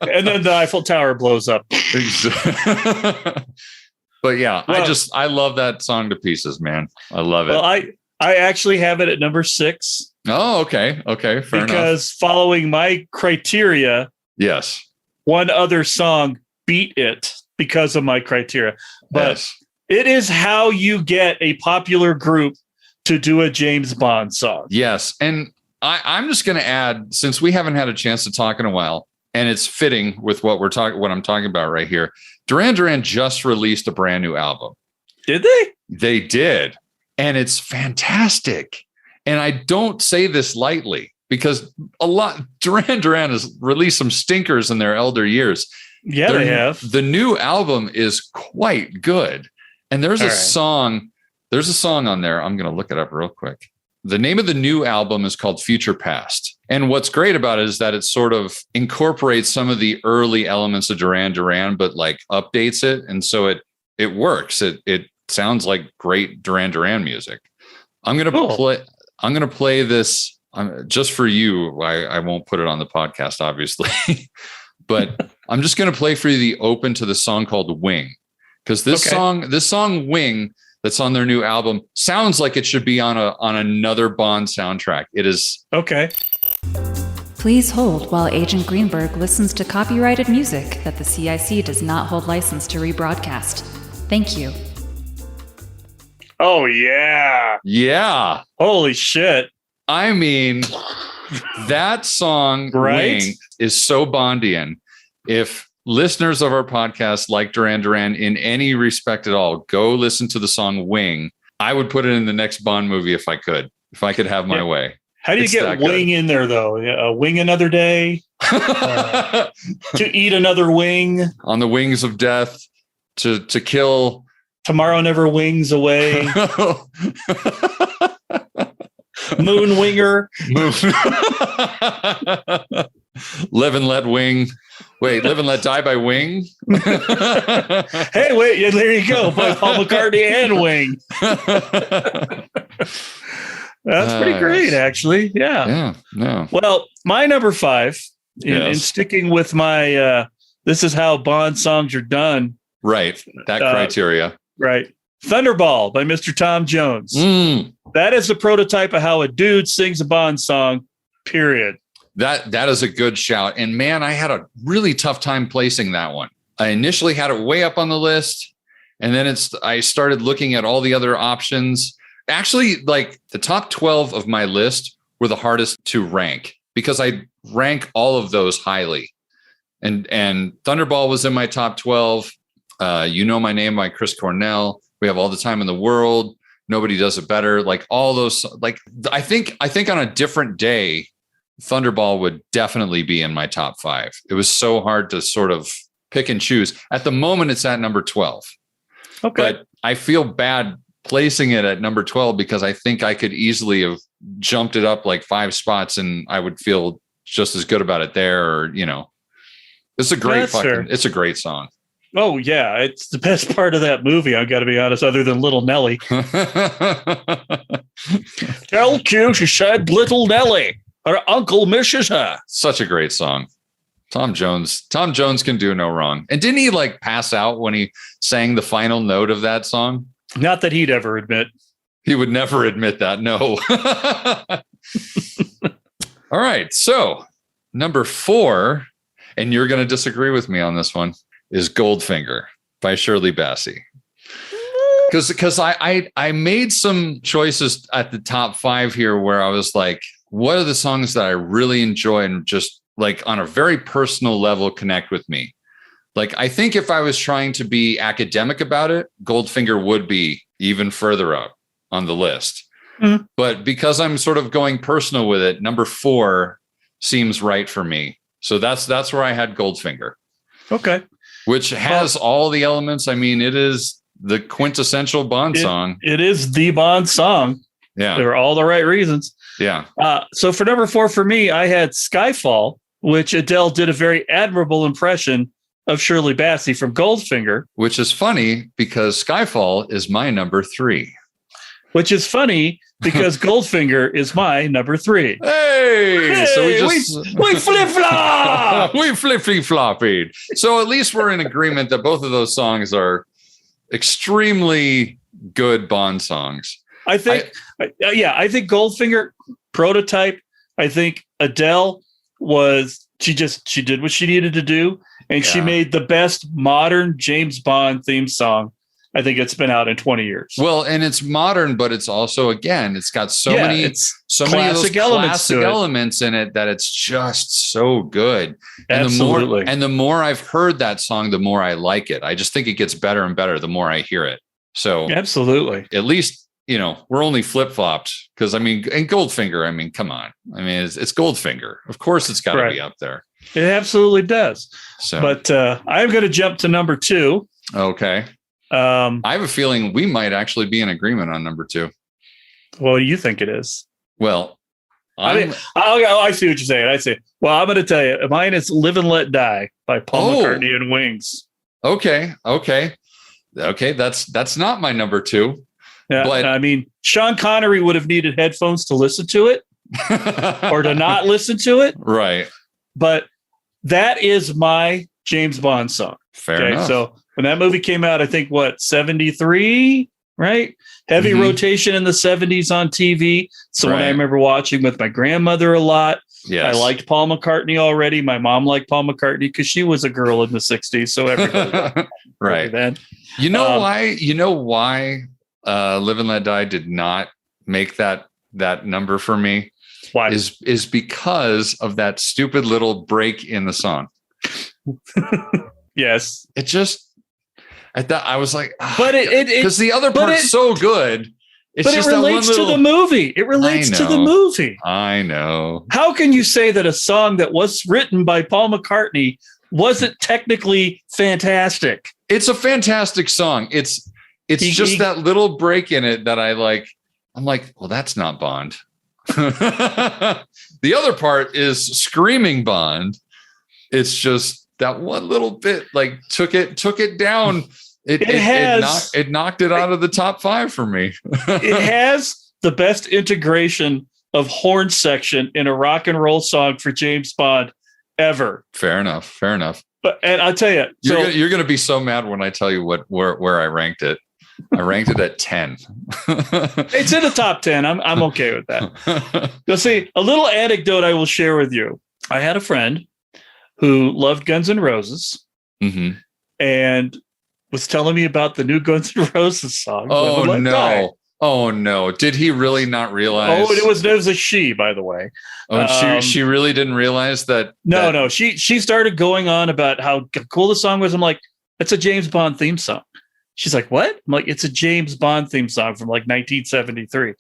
And then the Eiffel Tower blows up. But yeah, I love that song to pieces, man. I love it. Well, I actually have it at number 6. Oh, okay. Okay. Fair enough. Because following my criteria. Yes. One other song beat it because of my criteria. But It is how you get a popular group to do a James Bond song. Yes. And I'm just going to add, since we haven't had a chance to talk in a while, and it's fitting with what I'm talking about right here. Duran Duran just released a brand new album. Did they? They did. And it's fantastic. And I don't say this lightly, because Duran Duran has released some stinkers in their elder years. Yeah, they have. The new album is quite good. And there's a song on there. I'm going to look it up real quick. The name of the new album is called Future Past. And what's great about it is that it sort of incorporates some of the early elements of Duran Duran, but like updates it. And so it works. It sounds like great Duran Duran music. I'm going to play this. Just for you, I won't put it on the podcast, obviously, but I'm just going to play for you the open to the song called Wing, because this song Wing that's on their new album sounds like it should be on another Bond soundtrack. It is. Okay. Please hold while Agent Greenberg listens to copyrighted music that the CIC does not hold license to rebroadcast. Thank you. Oh, yeah. Yeah. Holy shit. I mean, that song Wing is so Bondian. If listeners of our podcast like Duran Duran in any respect at all, go listen to the song Wing. I would put it in the next Bond movie if I could have my way. How do you get Wing in there, though? Wing another day? To eat another wing? On the wings of death, to kill. Tomorrow never wings away. Moon winger. Live and let wing. Wait, live and let die by wing. Hey, wait, there you go. By Paul McCartney and Wing. That's pretty great, actually. Yeah. Yeah. Well, my number 5, in sticking with my this is how Bond songs are done. Right. That criteria. Right. Thunderball by Mr. Tom Jones. That is the prototype of how a dude sings a Bond song, period. That is a good shout. And man, I had a really tough time placing that one. I initially had it way up on the list, and then I started looking at all the other options. Actually, like the top 12 of my list were the hardest to rank because I rank all of those highly. And Thunderball was in my top 12. You Know My Name by Chris Cornell. We Have All the Time in the World. Nobody Does It Better. Like all those, like I think on a different day, Thunderball would definitely be in my top 5. It was so hard to sort of pick and choose. At the moment, it's at number 12. Okay. But I feel bad placing it at number 12 because I think I could easily have jumped it up like 5 spots and I would feel just as good about it there. Or, it's a great it's a great song. Oh yeah. It's the best part of that movie. I've got to be honest, other than Little Nelly. Tell Q she said Little Nelly. Her uncle misses her. Such a great song. Tom Jones can do no wrong. And didn't he like pass out when he sang the final note of that song? Not that he'd ever admit. He would never admit that. No. All right. So number 4, and you're going to disagree with me on this one, is Goldfinger by Shirley Bassey. Because I made some choices at the top 5 here where I was like, what are the songs that I really enjoy and just like on a very personal level connect with me? Like, I think if I was trying to be academic about it, Goldfinger would be even further up on the list. Mm-hmm. But because I'm sort of going personal with it, number 4 seems right for me. So that's where I had Goldfinger. Okay. Which has all the elements. I mean, it is the quintessential Bond song. It is the Bond song. Yeah. There are all the right reasons. Yeah. So for number 4 for me, I had Skyfall, which Adele did a very admirable impression of Shirley Bassey from Goldfinger. Which is funny because Skyfall is my number 3. Which is funny because Goldfinger is my number 3. Hey, so we flip-flop! We flippy-floppied. So at least we're in agreement that both of those songs are extremely good Bond songs. I think Goldfinger, prototype. I think Adele she did what she needed to do, and she made the best modern James Bond theme song I think it's been out in 20 years. Well, and it's modern, but it's also, again, it's got so many of those classic elements in it that it's just so good. And Absolutely. the more I've heard that song, the more I like it. I just think it gets better and better the more I hear it. So absolutely, at least, we're only flip-flopped because and Goldfinger, come on. It's Goldfinger. Of course it's got to be up there. It absolutely does. So, but I'm going to jump to number 2. Okay. I have a feeling we might actually be in agreement on number 2. What do you think it is? Well, I see what you're saying. I see. Well, I'm going to tell you, mine is "Live and Let Die" by Paul McCartney and Wings. Okay. That's not my number 2. Yeah, but Sean Connery would have needed headphones to listen to it or to not listen to it. Right. But that is my James Bond song. Fair enough. So when that movie came out, I think 73, right? Heavy rotation in the 70s on TV. So when I remember watching with my grandmother a lot. Yes. I liked Paul McCartney already. My mom liked Paul McCartney because she was a girl in the 60s. So everybody right. Then. You know why Live and Let Die did not make that number for me? Why? Is because of that stupid little break in the song. Yes. It just, I thought, I was like, but because the other part's so good. But it relates to the movie. It relates to the movie. I know. How can you say that a song that was written by Paul McCartney wasn't technically fantastic? It's a fantastic song. It's just that little break in it that I like. I'm like, well, that's not Bond. The other part is screaming Bond. It's just that one little bit like took it down. It knocked it out of the top 5 for me. It has the best integration of horn section in a rock and roll song for James Bond ever. Fair enough. And I'll tell you, you're going to be so mad when I tell you where I ranked it. I ranked it at 10. It's in the top 10. I'm okay with that. You'll see, a little anecdote I will share with you. I had a friend who loved Guns N' Roses and was telling me about the new Guns N' Roses song. Oh, no. Oh, no. Did he really not realize? Oh, it was a she, by the way. Oh, she really didn't realize that? No. She started going on about how cool the song was. I'm like, it's a James Bond theme song. She's like, what? I'm like, it's a James Bond theme song from like 1973.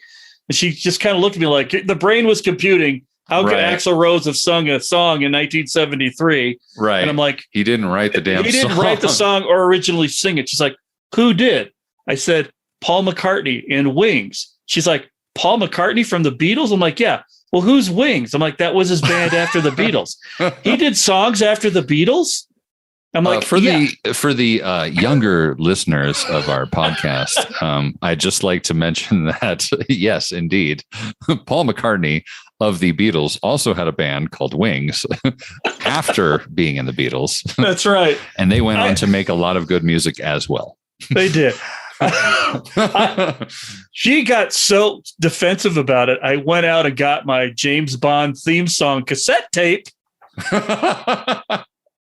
And she just kind of looked at me like the brain was computing. How could Axl Rose have sung a song in 1973? Right. And I'm like, he didn't write the damn song. He didn't write the song or originally sing it. She's like, who did? I said, Paul McCartney in Wings. She's like, Paul McCartney from the Beatles? I'm like, yeah. Well, who's Wings? I'm like, that was his band after the Beatles. He did songs after the Beatles? I'm like, for the younger listeners of our podcast, I'd just like to mention that, yes, indeed, Paul McCartney of the Beatles, also had a band called Wings after being in the Beatles. That's right. And they went on to make a lot of good music as well. They did. She got so defensive about it. I went out and got my James Bond theme song cassette tape,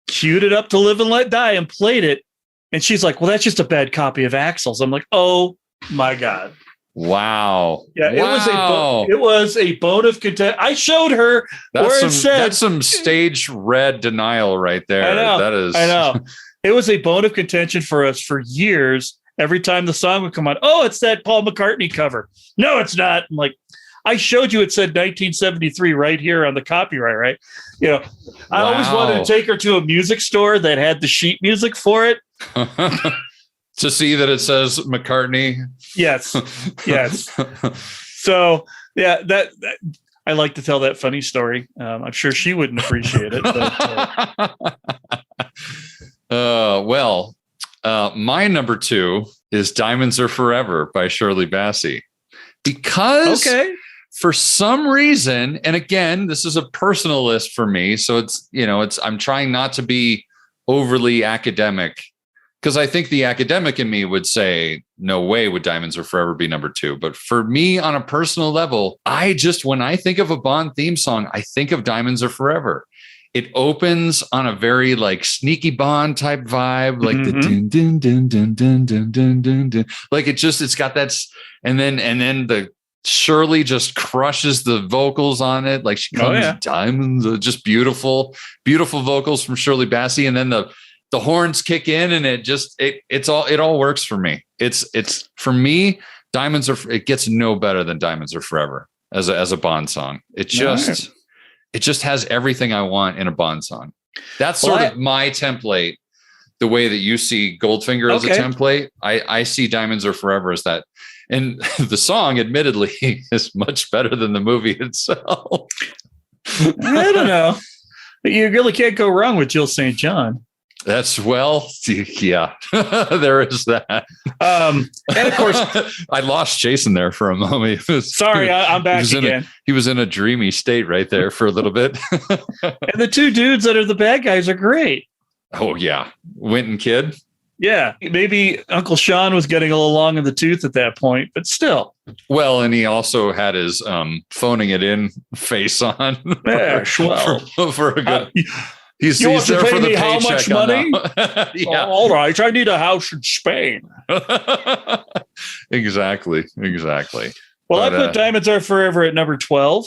queued it up to Live and Let Die, and played it. And she's like, well, that's just a bad copy of Axel's. I'm like, oh my God. Wow. Yeah, wow. It was a bone of contention. I showed her where it said. That's some stage red denial right there. I know. That is. I know. It was a bone of contention for us for years. Every time the song would come on, oh, it's that Paul McCartney cover. No, it's not. I'm like, I showed you it said 1973 right here on the copyright, right? You know, I always wanted to take her to a music store that had the sheet music for it. To see that it says McCartney. Yes. Yes. So, yeah, that I like to tell that funny story. I'm sure she wouldn't appreciate it. But, my number 2 is Diamonds Are Forever by Shirley Bassey. Because for some reason, and again, this is a personal list for me. So I'm trying not to be overly academic, because I think the academic in me would say, no way would Diamonds Are Forever be number 2. But for me, on a personal level, when I think of a Bond theme song, I think of Diamonds Are Forever. It opens on a very like sneaky Bond type vibe, like the dun dun dun dun dun dun dun dun dun. Like it's got that, and then the Shirley just crushes the vocals on it. Like she comes diamonds, just beautiful vocals from Shirley Bassey, and then the horns kick in, and it all works for me. It's for me, it gets no better than Diamonds Are Forever as a Bond song. It just has everything I want in a Bond song. That's sort of my template. The way that you see Goldfinger as a template, I see Diamonds Are Forever as that. And the song, admittedly, is much better than the movie itself. I don't know. You really can't go wrong with Jill St. John. Yeah, there is that. And of course, I lost Jason there for a moment. I'm back again. He was in a dreamy state right there for a little bit. And the 2 dudes that are the bad guys are great. Oh, yeah. Wynton Kid. Yeah, maybe Uncle Sean was getting a little long in the tooth at that point, but still. Well, and he also had his phoning it in face on. Yeah, for a good... He's want there to pay for the me how much money? Yeah. All right, I need a house in Spain. Exactly. Well, I put Diamonds Are Forever at number 12.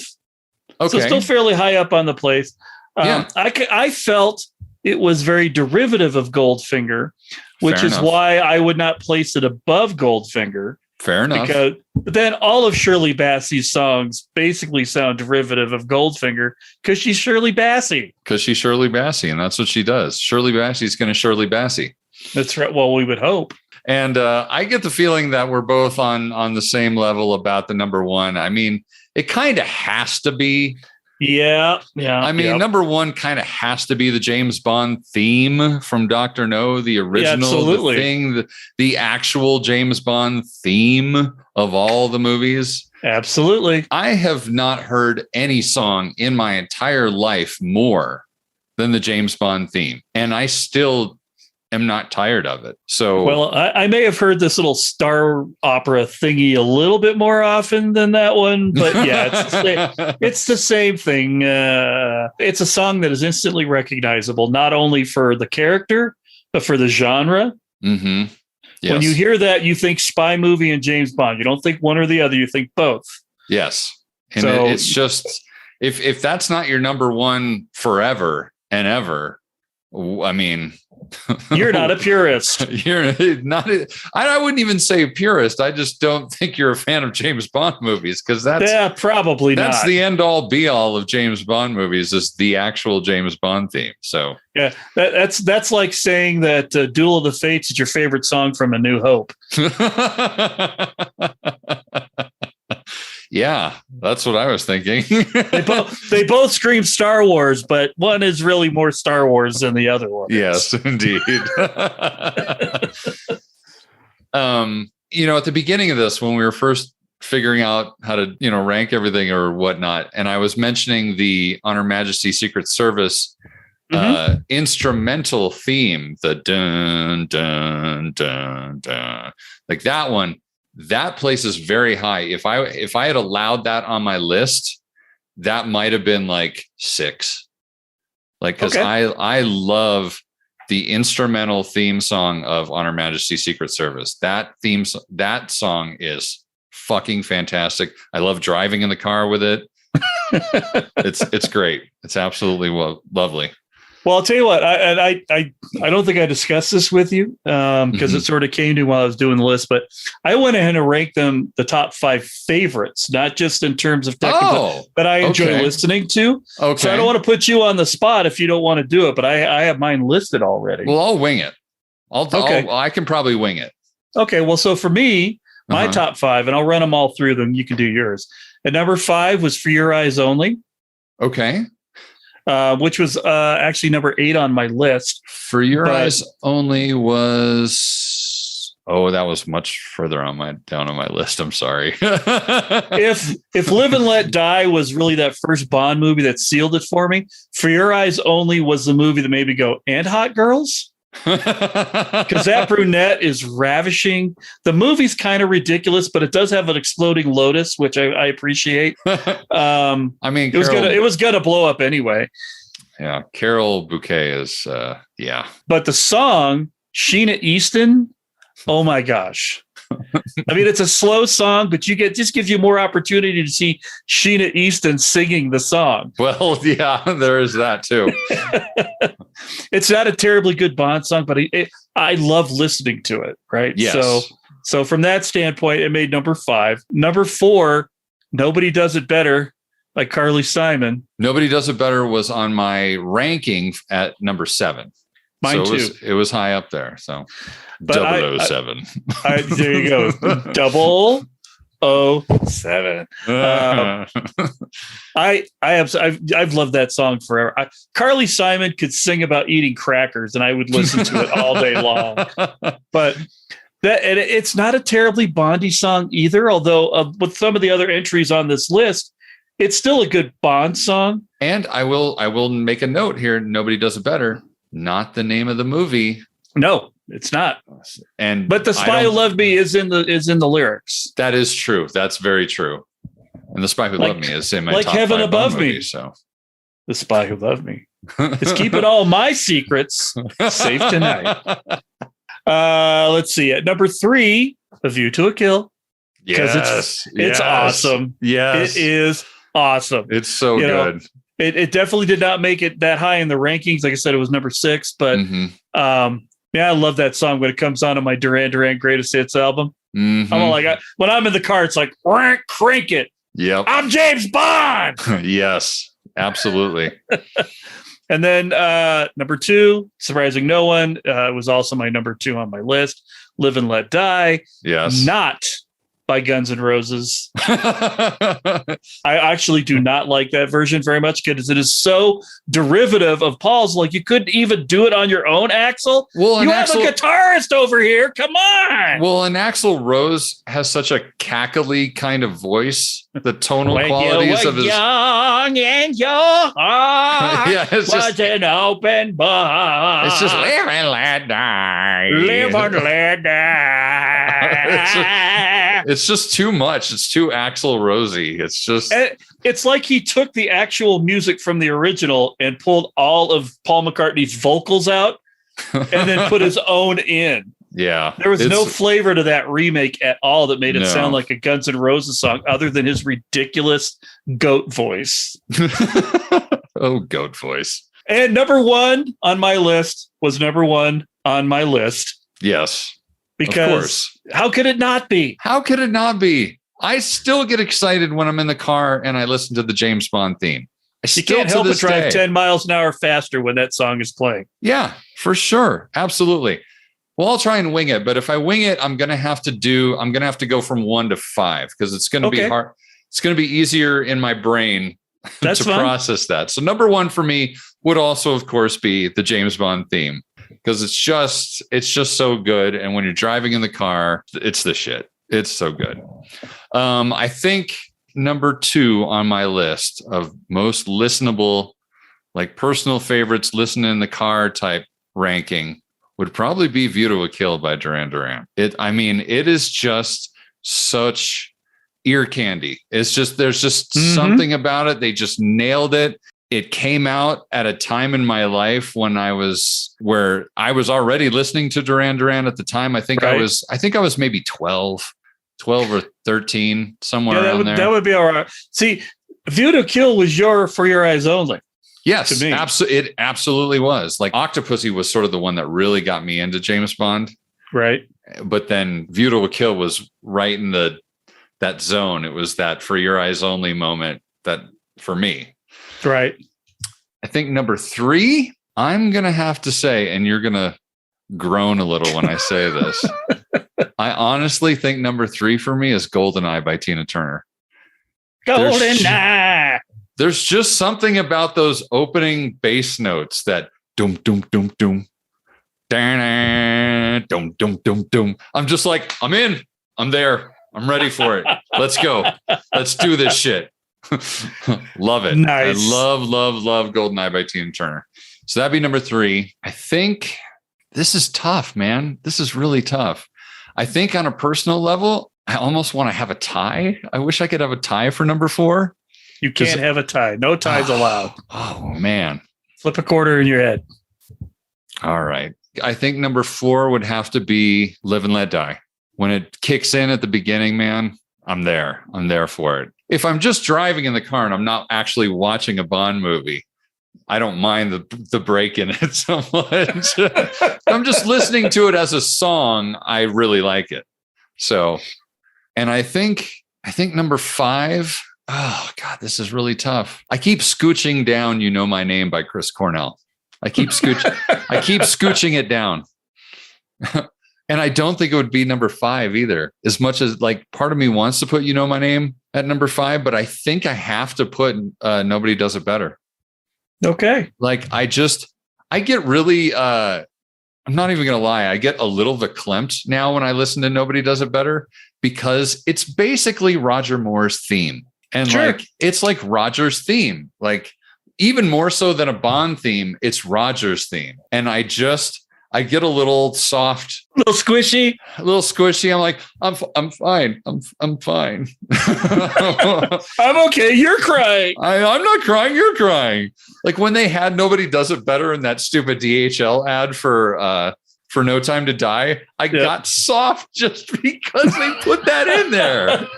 Okay. So still fairly high up on the place. I felt it was very derivative of Goldfinger, which is why I would not place it above Goldfinger. Fair enough. But then all of Shirley Bassey's songs basically sound derivative of Goldfinger because she's Shirley Bassey. And that's what she does. Shirley Bassey's going to Shirley Bassey. That's right. Well, we would hope. And I get the feeling that we're both on the same level about the number 1. I mean, it kind of has to be. Yeah. I mean, number 1 kind of has to be the James Bond theme from Dr. No, the original, the thing, the actual James Bond theme of all the movies. Absolutely. I have not heard any song in my entire life more than the James Bond theme, and I still am not tired of it. So, well, I may have heard this little star opera thingy a little bit more often than that one, but yeah, it's the same thing. It's a song that is instantly recognizable, not only for the character, but for the genre. Mm-hmm. Yes. When you hear that, you think spy movie and James Bond. You don't think one or the other. You think both. Yes. And it's just, if that's not your number 1 forever and ever, I mean, you're not a purist. You're not. I wouldn't even say a purist. I just don't think you're a fan of James Bond movies, because probably that's not. the end all be all of James Bond movies is the actual James Bond theme. So yeah, that's like saying that Duel of the Fates is your favorite song from A New Hope. Yeah, that's what I was thinking. they both scream Star Wars, but one is really more Star Wars than the other one. Yes, indeed. At the beginning of this, when we were first figuring out how to, rank everything or whatnot. And I was mentioning the On Her Majesty's Secret Service instrumental theme, the dun, dun, dun, dun. Like that one, that places very high. If I had allowed that on my list, that might have been like 6. Like, because I love the instrumental theme song of On Her Majesty's Secret Service. That song is fucking fantastic. I love driving in the car with it. It's great. It's absolutely lovely. Well, I'll tell you what, I don't think I discussed this with you because it sort of came to me while I was doing the list, but I went ahead and ranked them the top 5 favorites, not just in terms of technical, but I enjoy listening to. Okay. So I don't want to put you on the spot if you don't want to do it, but I have mine listed already. Well, I'll wing it. I can probably wing it. Okay. Well, so for me, my top 5, and I'll run them all through them. You can do yours. At number 5 was For Your Eyes Only. Okay. Which was actually number 8 on my list. For Your Eyes Only was that was much further down on my list. I'm sorry. if Live and Let Die was really that first Bond movie that sealed it for me, For Your Eyes Only was the movie that made me go, and Hot Girls? Because that brunette is ravishing. The movie's kind of ridiculous, but it does have an exploding lotus, which I appreciate. I mean, it was gonna blow up anyway. Yeah, Carol Bouquet is But the song Sheena Easton, oh my gosh. I mean, it's a slow song, but just gives you more opportunity to see Sheena Easton singing the song. Well, yeah, there is that too. It's not a terribly good Bond song, but I love listening to it. Right. Yes. So from that standpoint, it made number 5. Number 4, Nobody Does It Better by Carly Simon. Nobody Does It Better was on my ranking at number 7. Mine too. It was high up there. So 007. There you go. 007. I've loved that song forever. Carly Simon could sing about eating crackers, and I would listen to it all day long. But it's not a terribly Bondy song either. Although with some of the other entries on this list, it's still a good Bond song. And I will make a note here. Nobody Does It Better. Not the name of the movie. No, it's not. But The Spy Who Loved Me is in the lyrics. That is true. That's very true. And The Spy Who Loved Me is in my top Heaven 5 Above movie, Me. So The Spy Who Loved Me is keeping all my secrets safe tonight. Let's see. At number 3, A View to a Kill. Yes, it's awesome. Yes, it is awesome. It's so good. It definitely did not make it that high in the rankings. Like I said, it was number 6, but I love that song when it comes on my Duran Duran Greatest Hits album. Mm-hmm. I'm like, when I'm in the car, it's like, crank it. Yep. I'm James Bond. Yes, absolutely. And then number 2, surprising no one, was also my number 2 on my list. Live and Let Die. Yes. Not by Guns N' Roses. I actually do not like that version very much because it is so derivative of Paul's. Like, you couldn't even do it on your own, Axl. Well, you have a guitarist over here. Come on. Well, and Axl Rose has such a cackly kind of voice. The tonal qualities of his young and your heart it's was an open book. It's just live and let die. Live and let die. It's just too much. It's too Axl Rosy. It's just. It's like he took the actual music from the original and pulled all of Paul McCartney's vocals out and then put his own in. Yeah. There was no flavor to that remake at all that made it sound like a Guns N' Roses song other than his ridiculous goat voice. Oh, goat voice. And number 1 on my list was number 1 on my list. Yes. Because how could it not be? How could it not be? I still get excited when I'm in the car and I listen to the James Bond theme. You can't help but drive 10 miles an hour faster when that song is playing. Yeah, for sure. Absolutely. Well, I'll try and wing it, but if I wing it, I'm going to have to go from 1 to 5 because it's going to be hard. It's going to be easier in my brain to process that. So number 1 for me would also, of course, be the James Bond theme because it's just so good. And when you're driving in the car, it's the shit. It's so good. I think number 2 on my list of most listenable, like personal favorites, listen in the car type ranking would probably be View to a Kill by Duran Duran. It is just such ear candy. It's just, there's just something about it. They just nailed it. It came out at a time in my life when I was already listening to Duran Duran at the time. I think I was maybe 12 or 13, somewhere around there. That would be all right. See, View to Kill was For Your Eyes Only. Yes, it absolutely was. Like Octopussy was sort of the one that really got me into James Bond. Right. But then View to a Kill was right in that zone. It was that For Your Eyes Only moment that for me. Right. I think number 3, I'm going to have to say, and you're going to groan a little when I say this. I honestly think number 3 for me is GoldenEye by Tina Turner. GoldenEye. There's just something about those opening bass notes that doom, doom, doom, doom, doom, doom, doom, doom. I'm just like, I'm in. I'm there. I'm ready for it. Let's go. Let's do this shit. Love it. Nice. I love GoldenEye by Tina Turner. So that'd be number 3. I think this is tough, man. This is really tough. I think on a personal level, I almost want to have a tie. I wish I could have a tie for number 4. You can't have a tie. No ties allowed. Oh, man. Flip a quarter in your head. All right. I think number 4 would have to be Live and Let Die. When it kicks in at the beginning, man, I'm there. I'm there for it. If I'm just driving in the car and I'm not actually watching a Bond movie, I don't mind the break in it so much. I'm just listening to it as a song. I really like it. So, and I think number 5, oh God, this is really tough. I keep scooching down You Know My Name by Chris Cornell. I keep scooching it down. And I don't think it would be number 5 either. As much as like part of me wants to put You Know My Name at number 5, but I think I have to put Nobody Does It Better. Okay. Like I get really, I'm not even going to lie. I get a little verklempt now when I listen to Nobody Does It Better because it's basically Roger Moore's theme. And like, it's like Roger's theme, like even more so than a Bond theme, it's Roger's theme. And I get a little soft, a little squishy. I'm like, I'm fine. I'm fine. I'm okay. You're crying. I'm not crying. You're crying. Like when they had Nobody Does It Better in that stupid DHL ad for No Time to Die, I got soft just because they put that in there.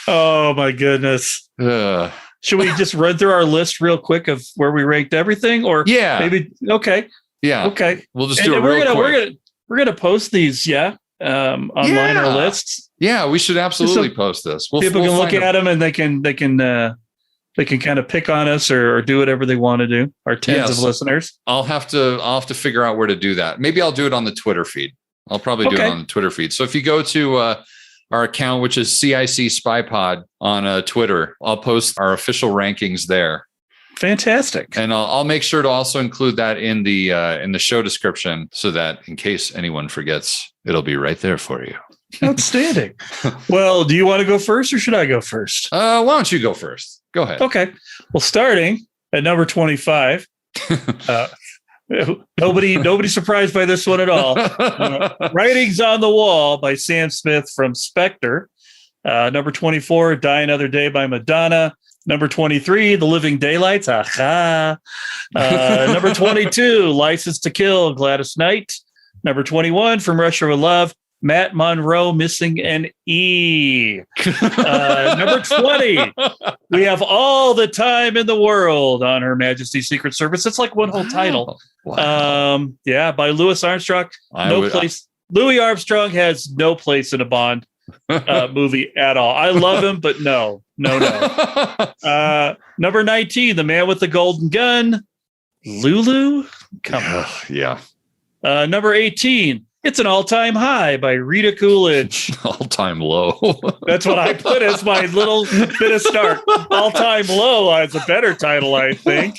Oh my goodness. Should we just run through our list real quick of where we ranked everything, or maybe? Okay. Yeah. Okay. We'll just do it real quick. We're gonna post these. Online our lists. Yeah, we should absolutely post this. People can look at them and they can kind of pick on us or do whatever they want to do. Our tens of listeners. I'll have to figure out where to do that. Maybe I'll do it on the Twitter feed. I'll probably do it on the Twitter feed. So if you go to our account, which is CIC Spy Pod on Twitter, I'll post our official rankings there. Fantastic. And I'll make sure to also include that in the show description so that in case anyone forgets, it'll be right there for you. Outstanding. Well, do you want to go first or should I go first? Why don't you go first? Go ahead. Okay. Well, starting at number 25, nobody surprised by this one at all. Writings on the Wall by Sam Smith from Spectre. Number 24, Die Another Day by Madonna. Number 23, The Living Daylights. Aha. Number 22, License to Kill, Gladys Knight. Number 21, From Russia with Love, Matt Monroe, Missing an E. Number 20, we have All the Time in the World on Her Majesty's Secret Service. It's like one whole title. Wow. By Louis Armstrong. Louis Armstrong has no place in a Bond movie at all. I love him, but no. Number 19, The Man with the Golden Gun, Lulu. Come on. Yeah. Number 18, It's an All-Time High by Rita Coolidge. All-time low. That's what I put as my little bit of start. All-Time Low is a better title, I think.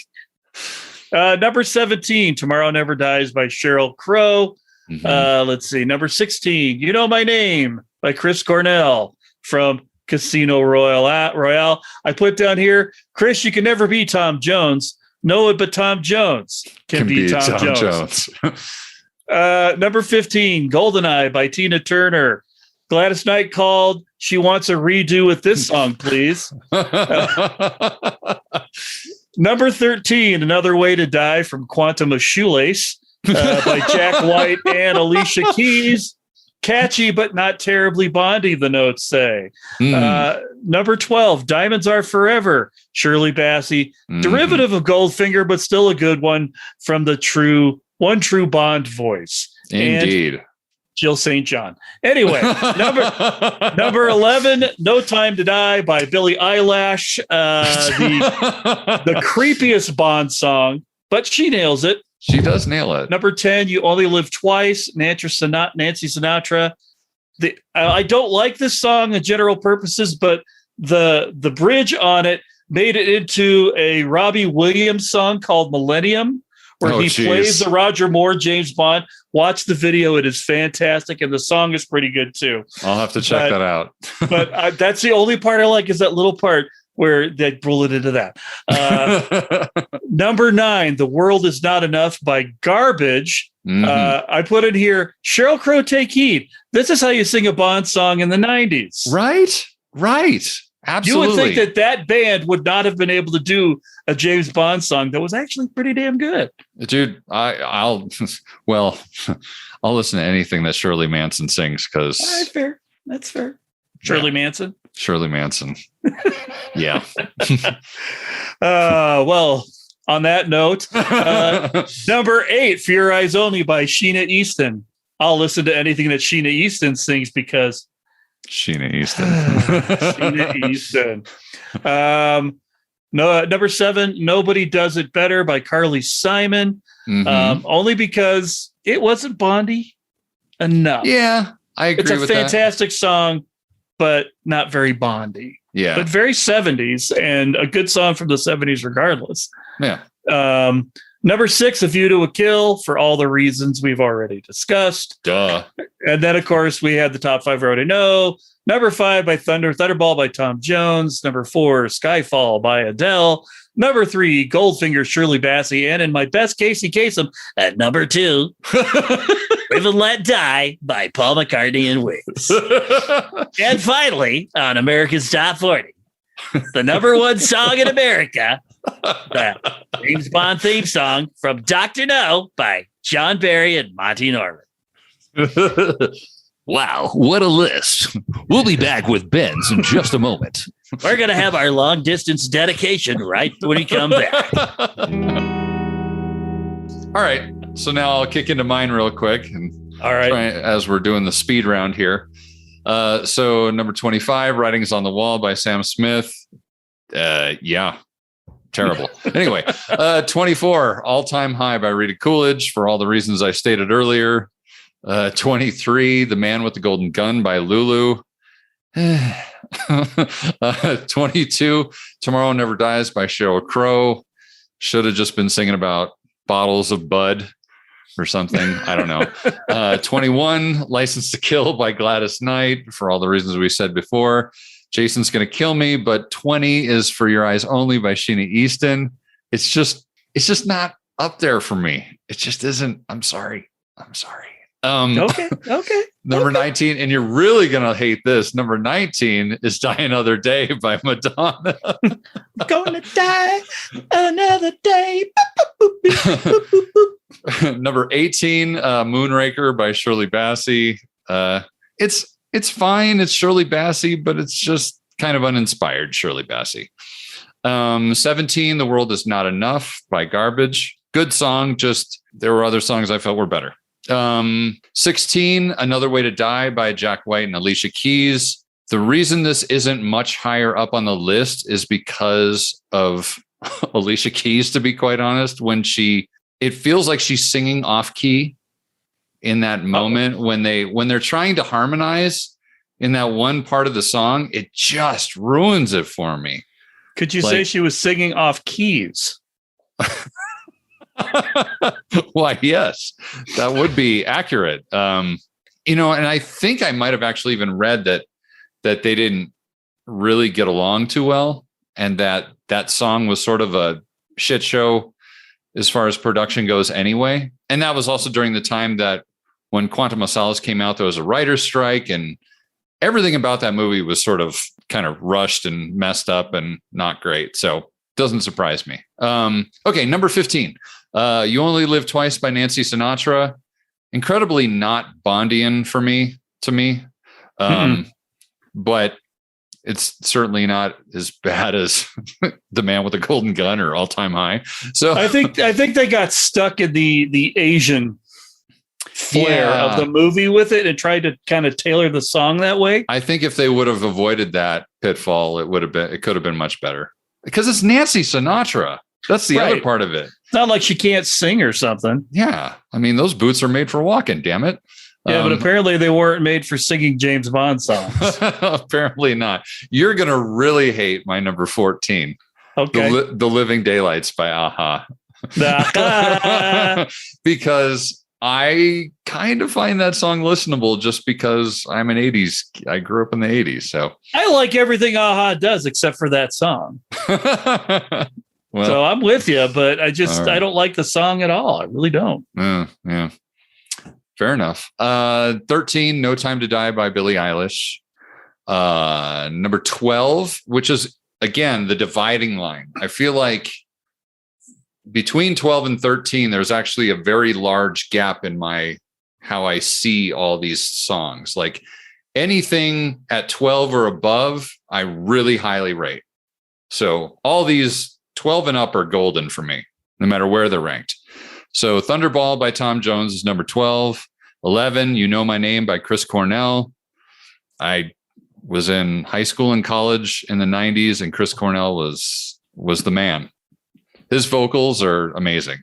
Number 17, Tomorrow Never Dies by Sheryl Crow. Mm-hmm. Let's see. Number 16, You Know My Name by Chris Cornell from Casino Royale. I put down here, Chris, you can never be Tom Jones. No one but Tom Jones can be Tom Jones. Number 15, Goldeneye by Tina Turner. Gladys Knight called. She wants a redo with this song, please. Number 13, Another Way to Die from Quantum of Shoelace by Jack White and Alicia Keys. Catchy, but not terribly Bondy, the notes say. Number 12, Diamonds Are Forever, Shirley Bassey. Derivative of Goldfinger, but still a good one from the true Bond voice. Indeed. And Jill St. John. Anyway, number 11, No Time to Die by Billie Eilish. The creepiest Bond song, but she nails it. She does nail it. Number 10, You Only Live Twice, Nancy Sinatra. I don't like this song in general purposes, but the bridge on it made it into a Robbie Williams song called Millennium, where he plays the Roger Moore James Bond. Watch the video. It is fantastic, and the song is pretty good, too. I'll have to check that out. But that's the only part I like is that little part where they roll it into that. Number 9, The World Is Not Enough by Garbage. I put in here, Sheryl Crow, Take Heed. This is how you sing a Bond song in the 90s. Right. Absolutely. You would think that band would not have been able to do a James Bond song that was actually pretty damn good. Dude, I'll listen to anything that Shirley Manson sings because that's fair. Shirley Manson. Yeah. Well, on that note, number 8, For Your Eyes Only by Sheena Easton. I'll listen to anything that Sheena Easton sings because Sheena Easton. Sheena Easton. Number 7, Nobody Does It Better by Carly Simon. Only because it wasn't Bondy enough. Yeah, I agree with that. It's a fantastic song, but not very Bondy. Yeah. But very 70s and a good song from the 70s regardless. Yeah. Number 6, A View to a Kill, for all the reasons we've already discussed. Duh. And then, of course, we had the top 5 we already know. Number 5 by Thunderball by Tom Jones. Number 4, Skyfall by Adele. Number 3, Goldfinger, Shirley Bassey. And in my best Casey Kasem, at number 2, Live and Let Die by Paul McCartney and Wings. And finally, on America's Top 40, the number 1 song in America, the James Bond theme song from Dr. No by John Barry and Monty Norman. Wow, what a list. We'll be back with Ben's in just a moment. We're going to have our long distance dedication right when we come back. All right. So now I'll kick into mine real quick. And all right. As we're doing the speed round here. So number 25, Writings on the Wall by Sam Smith. Yeah. Terrible. Anyway, 24, All Time High by Rita Coolidge, for all the reasons I stated earlier. 23, The Man with the Golden Gun by Lulu. 22, Tomorrow Never Dies by Sheryl Crow. Should have just been singing about bottles of Bud or something. I don't know. 21, License to Kill by Gladys Knight, for all the reasons we said before. Jason's Gonna Kill Me, but 20 is For Your Eyes Only by Sheena Easton. It's just not up there for me. It just isn't. I'm sorry. Okay. Number 19, and you're really gonna hate this. Number 19 is Die Another Day by Madonna. Gonna die another day. Number 18, Moonraker by Shirley Bassey. It's fine. It's Shirley Bassey, but it's just kind of uninspired Shirley Bassey. 17, The World Is Not Enough by Garbage. Good song. Just there were other songs I felt were better. 16, Another Way to Die by Jack White and Alicia Keys. The reason this isn't much higher up on the list is because of Alicia Keys, to be quite honest. It feels like she's singing off key in that moment when they're trying to harmonize in that one part of the song. It just ruins it for me. Could you say she was singing off keys? Why, yes, that would be accurate. and I think I might have actually even read that they didn't really get along too well, and that song was sort of a shit show as far as production goes anyway. And that was also during the time that when Quantum of Solace came out, there was a writer's strike, and everything about that movie was sort of kind of rushed and messed up and not great. So doesn't surprise me. Okay, number 15. You Only Live Twice by Nancy Sinatra. Incredibly not Bondian to me. But it's certainly not as bad as The Man with the Golden Gun or All Time High. So I think they got stuck in the Asian flair of the movie with it and tried to kind of tailor the song that way. I think if they would have avoided that pitfall, it could have been much better, because it's Nancy Sinatra. That's the other part of it. It's not like she can't sing or something. Yeah. I mean, those boots are made for walking, damn it. Yeah, but apparently they weren't made for singing James Bond songs. Apparently not. You're going to really hate my number 14. Okay. The Living Daylights by Aha. Because I kind of find that song listenable just because I grew up in the 80s. So I like everything Aha does except for that song. Well, so I'm with you, but I don't like the song at all. I really don't. Yeah. Fair enough. 13, No Time to Die by Billie Eilish. Number 12, which is, again, the dividing line. I feel like between 12 and 13, there's actually a very large gap in how I see all these songs. Like anything at 12 or above, I really highly rate. So all these 12 and up are golden for me, no matter where they're ranked. So Thunderball by Tom Jones is number 12. 11, You Know My Name by Chris Cornell. I was in high school and college in the 90s, and Chris Cornell was the man. His vocals are amazing.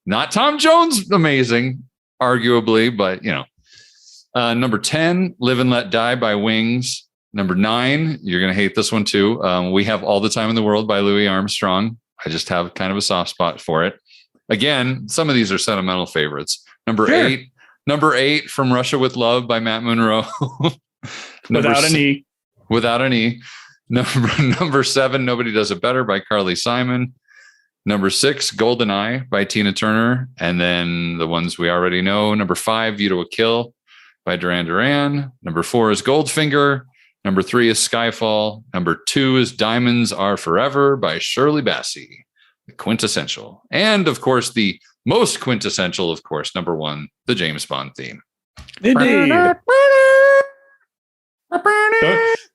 Not Tom Jones amazing, arguably, but Number 10, Live and Let Die by Wings. Number 9, you're going to hate this one too. We Have All the Time in the World by Louis Armstrong. I just have kind of a soft spot for it. Again, some of these are sentimental favorites. Number 8, From Russia with Love by Matt Monro. Without an E. Number 7, Nobody Does It Better by Carly Simon. Number 6, Golden Eye by Tina Turner. And then the ones we already know. Number 5, View to a Kill by Duran Duran. Number 4 is Goldfinger. Number 3 is Skyfall. Number 2 is Diamonds Are Forever by Shirley Bassey. The quintessential. And of course, the most quintessential, of course, number 1, the James Bond theme. Indeed.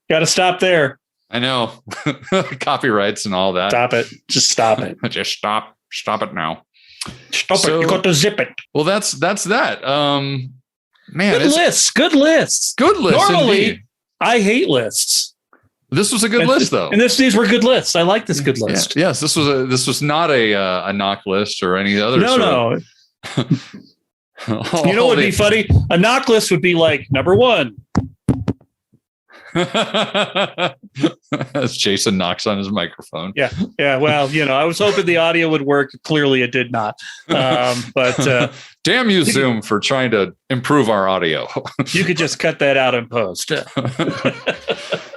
Got to stop there. I know. Copyrights and all that. Stop it. Just stop it. Just stop it now. Stop it. You got to zip it. Well, that's that. Man, Good lists. Normally, indeed. I hate lists. This was a good list, though. And these were good lists. I like this good list. Yeah. Yes, this was not a knock list or any other. No. You know what would be funny? A knock list would be like number 1. As Jason knocks on his microphone. Yeah. Well, I was hoping the audio would work. Clearly, it did not. But damn you, Zoom, for trying to improve our audio. You could just cut that out in post.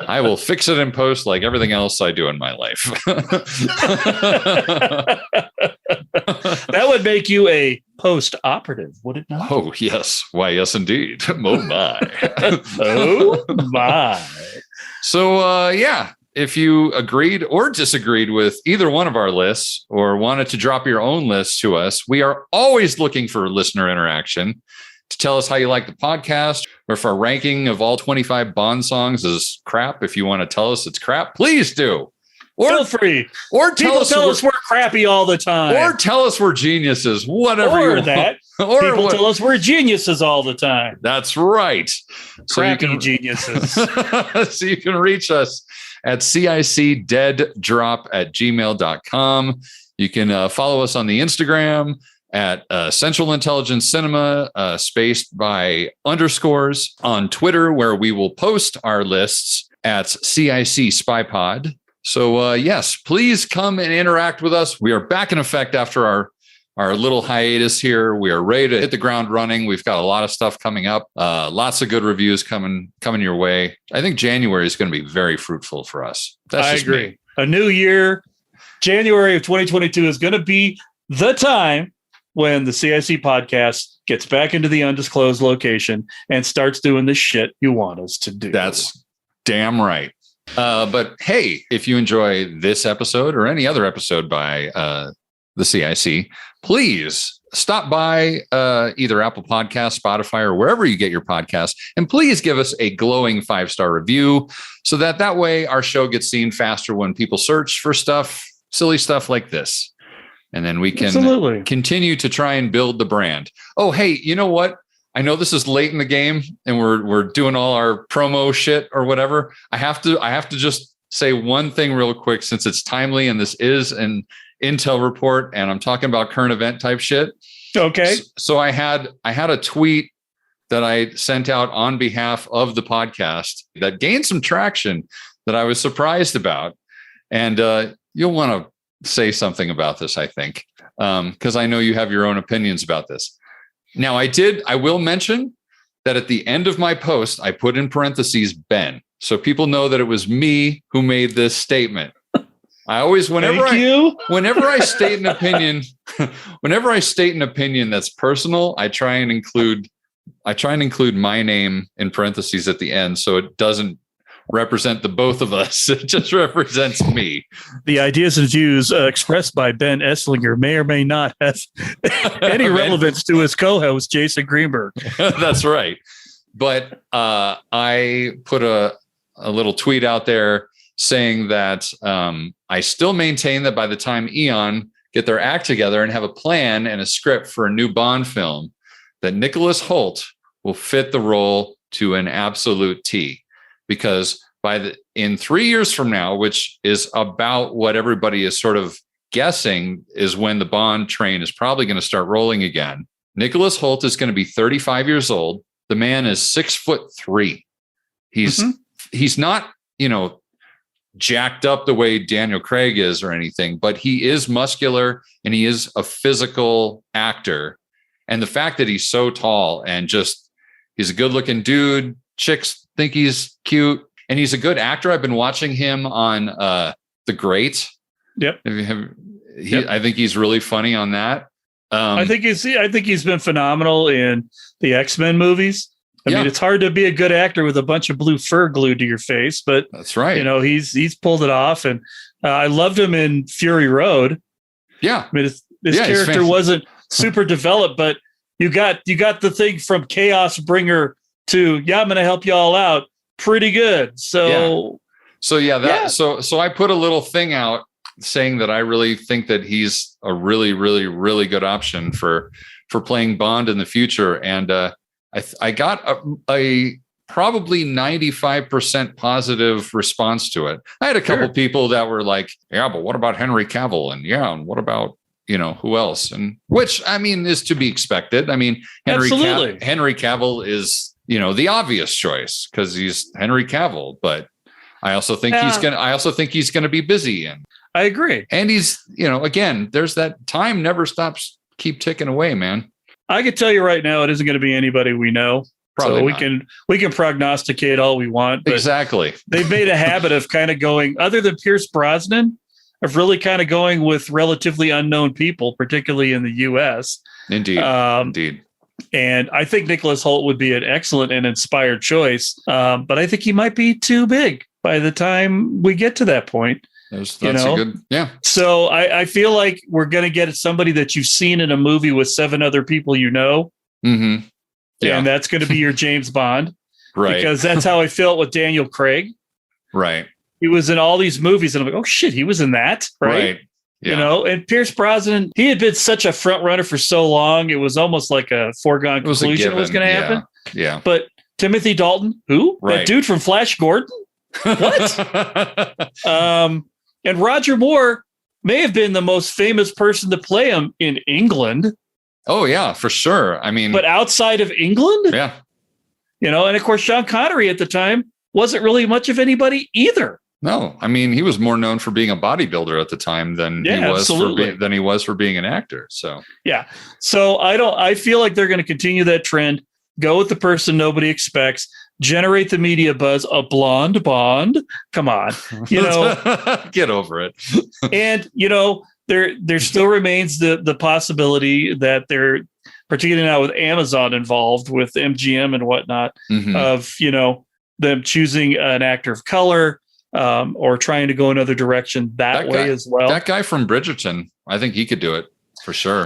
I will fix it in post like everything else I do in my life. That would make you a post operative, would it not? Oh, yes. Why, yes, indeed. Oh, my. Oh, my. So, if you agreed or disagreed with either one of our lists or wanted to drop your own list to us, we are always looking for listener interaction to tell us how you like the podcast, or if our ranking of all 25 Bond songs is crap. If you want to tell us it's crap, please do. Or, feel free. Or tell us we're crappy all the time. Or tell us we're geniuses. Whatever you want. That. Or people tell us we're geniuses all the time. That's right. Crappy geniuses. So you can reach us at cicdeaddrop@gmail.com. You can follow us on the Instagram at Central Intelligence Cinema, spaced by underscores, on Twitter, where we will post our lists at CIC SpyPod. So yes, please come and interact with us. We are back in effect after our our little hiatus here. We are ready to hit the ground running. We've got a lot of stuff coming up. Lots of good reviews coming your way. I think January is going to be very fruitful for us. I agree. A new year, January of 2022 is going to be the time when the CIC podcast gets back into the undisclosed location and starts doing the shit you want us to do. That's damn right. But hey, if you enjoy this episode or any other episode by the CIC, please stop by either Apple Podcasts, Spotify, or wherever you get your podcasts, and please give us a glowing 5-star review so that way our show gets seen faster when people search for silly stuff like this. And then we can continue to try and build the brand. Oh, hey, you know what? I know this is late in the game and we're doing all our promo shit or whatever. I have to just say one thing real quick, since it's timely and this is an Intel report and I'm talking about current event type shit. Okay. So I had a tweet that I sent out on behalf of the podcast that gained some traction that I was surprised about. And you'll want to say something about this, I think, because I know you have your own opinions about this. Now, I will mention that at the end of my post, I put in parentheses Ben, so people know that it was me who made this statement. I always, whenever I state an opinion, that's personal, I try and include my name in parentheses at the end, so it doesn't represent the both of us. It just represents me. The ideas and views expressed by Ben Esslinger may or may not have any relevance to his co-host, Jason Greenberg. That's right. But I put a little tweet out there saying that I still maintain that by the time Eon get their act together and have a plan and a script for a new Bond film, that Nicholas Hoult will fit the role to an absolute T. Because in 3 years from now, which is about what everybody is sort of guessing is when the Bond train is probably going to start rolling again, Nicholas Hoult is going to be 35 years old. The man is 6'3". He's not, jacked up the way Daniel Craig is or anything, but he is muscular and he is a physical actor. And the fact that he's so tall and he's a good looking dude, chicks think he's cute, and he's a good actor. I've been watching him on The Great. Yep. I think he's really funny on that. I think he's been phenomenal in the X-Men movies. I mean, it's hard to be a good actor with a bunch of blue fur glued to your face, but that's right. He's pulled it off, and I loved him in Fury Road. Yeah. I mean, his character wasn't super developed, but you got the thing from Chaos Bringer to I'm going to help you all out pretty good. So I put a little thing out saying that I really think that he's a really, really, really good option for playing Bond in the future. And I got a probably 95% positive response to it. I had a couple people that were like, yeah, but what about Henry Cavill? And what about, who else? And which, I mean, is to be expected. I mean, Henry Cavill is, the obvious choice because he's Henry Cavill, but I also think he's going to be busy. And I agree. And he's, again, there's that time never stops, keep ticking away, man. I can tell you right now, it isn't going to be anybody we know. Probably so we can prognosticate all we want. But exactly. They've made a habit of kind of going, other than Pierce Brosnan, of really kind of going with relatively unknown people, particularly in the U.S. Indeed. Indeed. And I think Nicholas Hoult would be an excellent and inspired choice. But I think he might be too big by the time we get to that point. That's a good, yeah. So I feel like we're going to get somebody that you've seen in a movie with 7 other people Mm-hmm. Yeah. And that's going to be your James Bond. Right. Because that's how I felt with Daniel Craig. Right. He was in all these movies and I'm like, oh shit, he was in that. Right. Yeah. And Pierce Brosnan, he had been such a front runner for so long. It was almost like a foregone conclusion it was going to happen. Yeah. But Timothy Dalton, who? Right. That dude from Flash Gordon? What? And Roger Moore may have been the most famous person to play him in England. Oh, yeah, for sure. I mean, but outside of England? Yeah. And of course, Sean Connery at the time wasn't really much of anybody either. No, I mean, he was more known for being a bodybuilder at the time than he was for being an actor. So yeah. So I feel like they're going to continue that trend. Go with the person nobody expects. Generate the media buzz. A blonde Bond. Come on, get over it. And there still remains the possibility that they're, particularly now with Amazon involved with MGM and whatnot, of them choosing an actor of color. Or trying to go another direction that way as well. That guy from Bridgerton, I think he could do it for sure.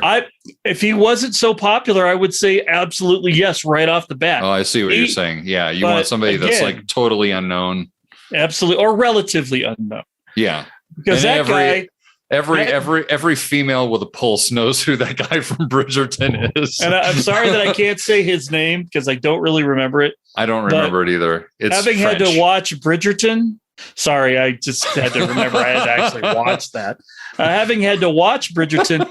If he wasn't so popular, I would say absolutely yes, right off the bat. Oh, I see what you're saying. Yeah, you want somebody that's like totally unknown. Absolutely, or relatively unknown. Yeah, because every female with a pulse knows who that guy from Bridgerton is. And I'm sorry that I can't say his name because I don't really remember it. I don't remember it either. It's having French. Had to watch Bridgerton. Sorry, I just had to remember I had to actually watch that. Having had to watch Bridgerton,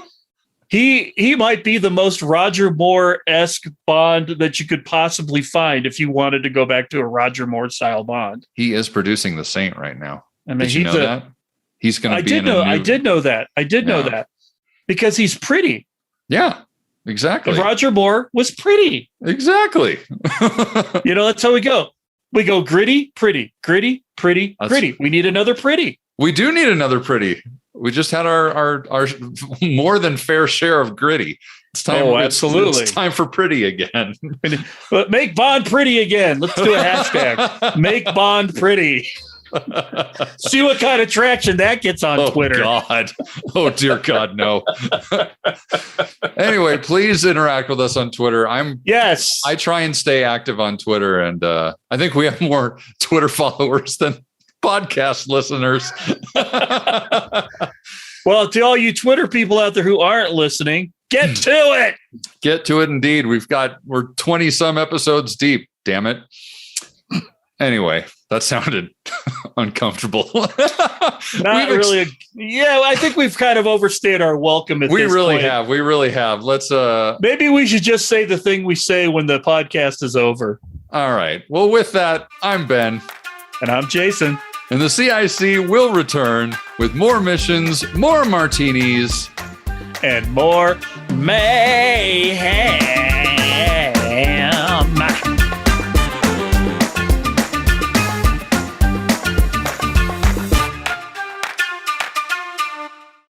he might be the most Roger Moore-esque Bond that you could possibly find if you wanted to go back to a Roger Moore style Bond. He is producing The Saint right now. I mean, did you know that? He's going to be I did know that because he's pretty. Yeah, exactly. And Roger Moore was pretty. Exactly. That's how we go. We go gritty, pretty, gritty, pretty, pretty. We need another pretty. We do need another pretty. We just had our more than fair share of gritty. It's time. Oh, absolutely. It's time for pretty again. But make Bond pretty again. Let's do a hashtag. Make Bond pretty. See what kind of traction that gets on Twitter. God. Oh, dear God, no. Anyway, please interact with us on Twitter. I try and stay active on Twitter, and I think we have more Twitter followers than podcast listeners. Well, to all you Twitter people out there who aren't listening, get to it. Get to it, indeed. We're 20 some episodes deep. Damn it. Anyway, that sounded uncomfortable. Not really. Yeah, I think we've kind of overstayed our welcome at this point. We really have. Let's maybe we should just say the thing we say when the podcast is over. All right. Well, with that, I'm Ben. And I'm Jason. And the CIC will return with more missions, more martinis, and more mayhem.